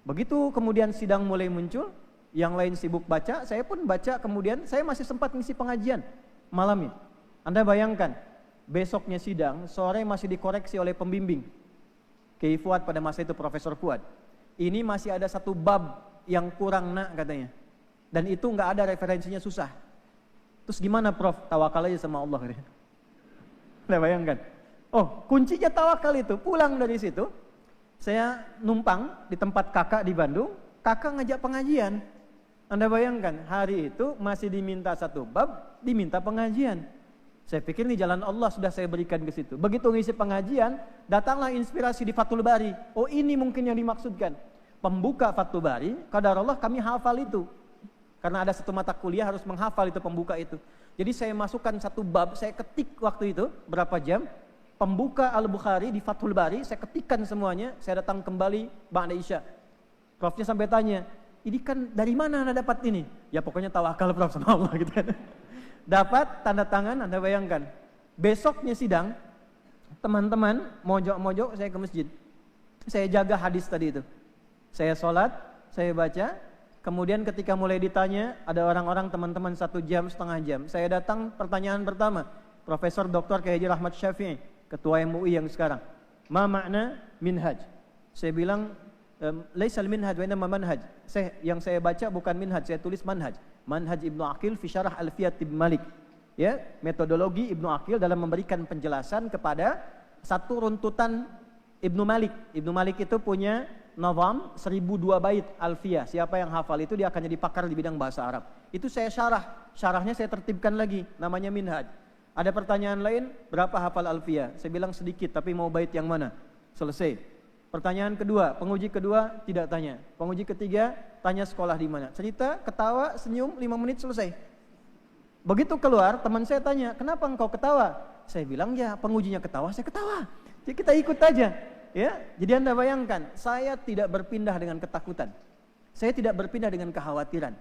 Begitu kemudian sidang mulai muncul, yang lain sibuk baca, saya pun baca, kemudian saya masih sempat ngisi pengajian malamnya. Anda bayangkan, besoknya sidang, sore masih dikoreksi oleh pembimbing. Kiai Fuad pada masa itu Profesor Fuad. Ini masih ada 1 bab yang kurang nak katanya. Dan itu nggak ada referensinya, susah. Terus gimana Prof? Tawakal aja sama Allah katanya. Anda bayangkan. Oh, kuncinya tawakal itu. Pulang dari situ, saya numpang di tempat kakak di Bandung. Kakak ngajak pengajian. Anda bayangkan, hari itu masih diminta satu bab, diminta pengajian. Saya pikir ini jalan Allah sudah saya berikan ke situ. Begitu ngisi pengajian, datanglah inspirasi di Fathul Bari. Oh, ini mungkin yang dimaksudkan. Pembuka Fathul Bari, qadarullah kami hafal itu. Karena ada satu mata kuliah harus menghafal itu pembuka itu. Jadi saya masukkan satu bab, saya ketik waktu itu berapa jam. Pembuka Al-Bukhari di Fathul Bari, saya ketikkan semuanya. Saya datang kembali ba'da Isya. Profnya sampai tanya, ini kan dari mana Anda dapat ini? Ya pokoknya tawakal Prof sama Allah gitu. Dapat tanda tangan, Anda bayangkan. Besoknya sidang, teman-teman mojok-mojok saya ke masjid. Saya jaga hadis tadi itu. Saya sholat, saya baca. Kemudian ketika mulai ditanya, ada orang-orang teman-teman 1 jam, setengah jam. Saya datang, pertanyaan pertama. Profesor Dr. Kiai Haji Rahmat Syafi'i, Ketua MUI yang sekarang. Ma makna minhaj? Saya bilang, laisal minhaj wa innama manhaj. Yang saya baca bukan minhaj, saya tulis manhaj. Manhaj Ibnu Aqil fi syarah Alfiyat Ibn Malik. Ya, metodologi Ibnu Aqil dalam memberikan penjelasan kepada satu runtutan Ibnu Malik. Ibnu Malik itu punya nazam 1002 bait Alfiyah. Siapa yang hafal itu dia akan jadi pakar di bidang bahasa Arab. Itu saya syarah. Syarahnya saya tertibkan lagi, namanya minhaj. Ada pertanyaan lain, berapa hafal Alfiyah? Saya bilang sedikit, tapi mau bait yang mana? Selesai. Pertanyaan kedua, penguji kedua tidak tanya. Penguji ketiga tanya sekolah di mana. Cerita, ketawa, senyum, 5 menit selesai. Begitu keluar, teman saya tanya, kenapa engkau ketawa? Saya bilang, ya pengujinya ketawa, saya ketawa. Jadi kita ikut aja. Ya, jadi Anda bayangkan, saya tidak berpindah dengan ketakutan. Saya tidak berpindah dengan kekhawatiran.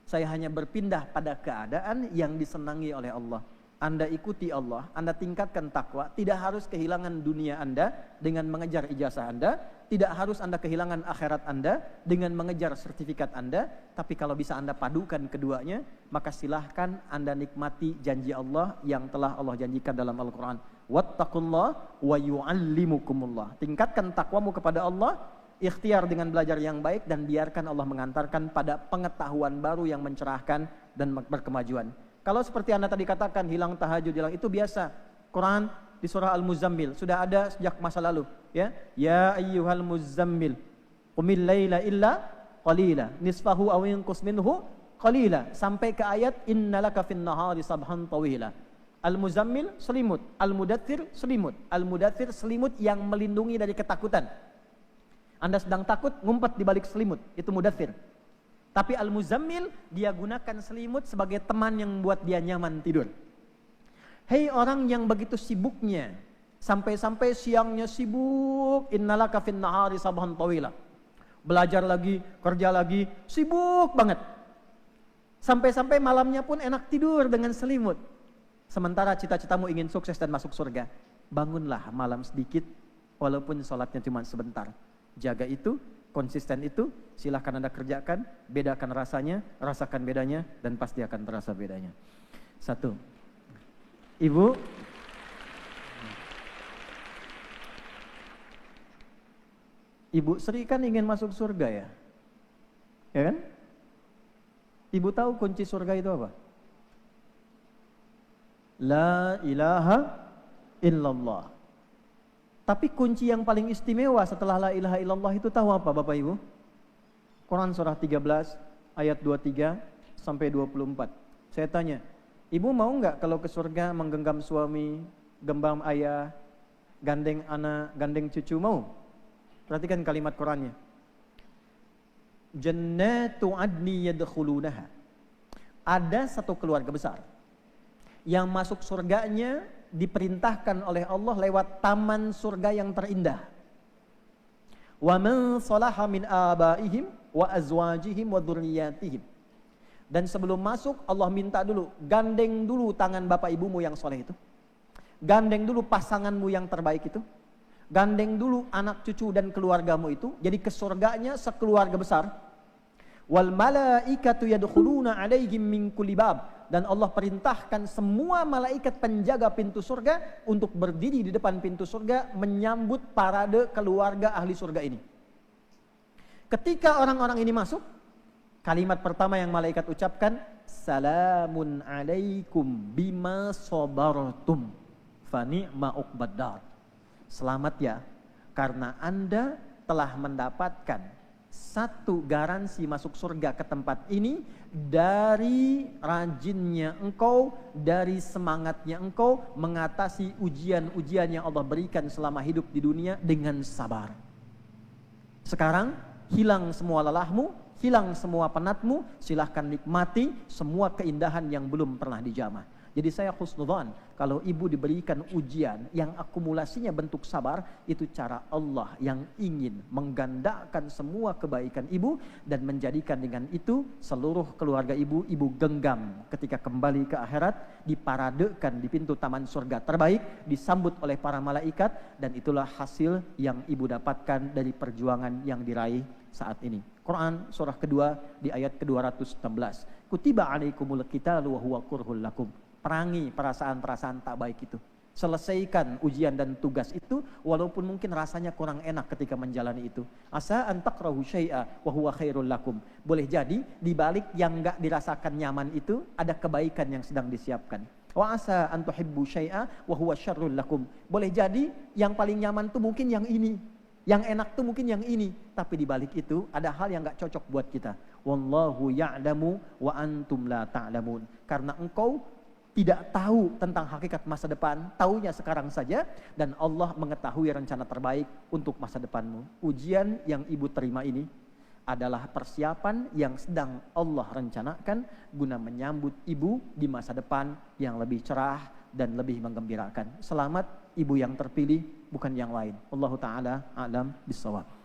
Saya hanya berpindah pada keadaan yang disenangi oleh Allah. Anda ikuti Allah, Anda tingkatkan takwa, tidak harus kehilangan dunia Anda dengan mengejar ijazah Anda, tidak harus Anda kehilangan akhirat Anda dengan mengejar sertifikat Anda, tapi kalau bisa Anda padukan keduanya, maka silahkan Anda nikmati janji Allah yang telah Allah janjikan dalam Al-Quran. Wattaqullah wa yu'allimukumullah. Tingkatkan takwamu kepada Allah, ikhtiar dengan belajar yang baik, dan biarkan Allah mengantarkan pada pengetahuan baru yang mencerahkan dan berkemajuan. Kalau seperti Anda tadi katakan, hilang tahajud, hilang, itu biasa. Quran di surah Al-Muzammil sudah ada sejak masa lalu. Ya ayyuhal muzammil, qumil laila illa qalila, nisfahu aw inqus minhu qalila, sampai ke ayat innalaka fin nahari sabhan tawila. Al-Muzammil selimut, Al-Mudaththir selimut. Al-Mudaththir selimut yang melindungi dari ketakutan. Anda sedang takut, ngumpet di balik selimut, itu Mudaththir. Tapi Al-Muzammil, dia gunakan selimut sebagai teman yang membuat dia nyaman tidur. Hei orang yang begitu sibuknya, sampai-sampai siangnya sibuk, innalaka fin nahari sabhan tawila. Belajar lagi, kerja lagi, sibuk banget. Sampai-sampai malamnya pun enak tidur dengan selimut. Sementara cita-citamu ingin sukses dan masuk surga. Bangunlah malam sedikit, walaupun sholatnya cuma sebentar. Jaga itu, konsisten itu, silahkan Anda kerjakan, bedakan rasanya, rasakan bedanya, dan pasti akan terasa bedanya. 1. Ibu, Ibu Sri kan ingin masuk surga ya? Ya kan? Ibu tahu kunci surga itu apa? La ilaha illallah. Tapi kunci yang paling istimewa setelah la ilaha illallah itu tahu apa Bapak Ibu? Quran surah 13 ayat 23 sampai 24. Saya tanya, Ibu mau enggak kalau ke surga menggenggam suami, genggam ayah, gandeng anak, gandeng cucu, mau? Perhatikan kalimat Qurannya. Jannatu adni yadkhulunaha. Ada satu keluarga besar yang masuk surganya diperintahkan oleh Allah lewat taman surga yang terindah. Wa man salaha min abaihim wa azwajihim wa dzurriyyatihim. Dan sebelum masuk Allah minta dulu, gandeng dulu tangan bapak ibumu yang soleh itu. Gandeng dulu pasanganmu yang terbaik itu. Gandeng dulu anak cucu dan keluargamu itu. Jadi ke surganya sekeluarga besar. Wal malaikatu yadkhuluna alaihim min kulli bab. Dan Allah perintahkan semua malaikat penjaga pintu surga untuk berdiri di depan pintu surga menyambut parade keluarga ahli surga ini. Ketika orang-orang ini masuk, kalimat pertama yang malaikat ucapkan, salamun alaikum bima sabartum fa ni'ma uqbaddar. Selamat ya, karena Anda telah mendapatkan satu garansi masuk surga ke tempat ini dari rajinnya engkau, dari semangatnya engkau mengatasi ujian-ujian yang Allah berikan selama hidup di dunia dengan sabar. Sekarang hilang semua lelahmu, hilang semua penatmu, silahkan nikmati semua keindahan yang belum pernah dijamah. Jadi saya husnudzon kalau ibu diberikan ujian yang akumulasinya bentuk sabar, itu cara Allah yang ingin menggandakan semua kebaikan ibu dan menjadikan dengan itu seluruh keluarga ibu genggam ketika kembali ke akhirat, diparadekan di pintu taman surga terbaik, disambut oleh para malaikat, dan itulah hasil yang ibu dapatkan dari perjuangan yang diraih saat ini. Quran surah kedua di ayat ke-216. Kutiba alaikumul qitalu wa huwa kurhul lakum. Perangi perasaan-perasaan tak baik itu. Selesaikan ujian dan tugas itu walaupun mungkin rasanya kurang enak ketika menjalani itu. Asa an takrahu syai'a wa huwa khairul lakum. Boleh jadi di balik yang enggak dirasakan nyaman itu ada kebaikan yang sedang disiapkan. Wa asa an tuhibbu syai'a wa huwa syarrul lakum. Boleh jadi yang paling nyaman tuh mungkin yang ini. Yang enak tuh mungkin yang ini, tapi di balik itu ada hal yang enggak cocok buat kita. Wallahu ya'lamu wa antum la ta'lamun. Karena engkau tidak tahu tentang hakikat masa depan, taunya sekarang saja, dan Allah mengetahui rencana terbaik untuk masa depanmu. Ujian yang ibu terima ini adalah persiapan yang sedang Allah rencanakan guna menyambut ibu di masa depan yang lebih cerah dan lebih menggembirakan. Selamat ibu yang terpilih, bukan yang lain. Allahu ta'ala a'lam bissawab.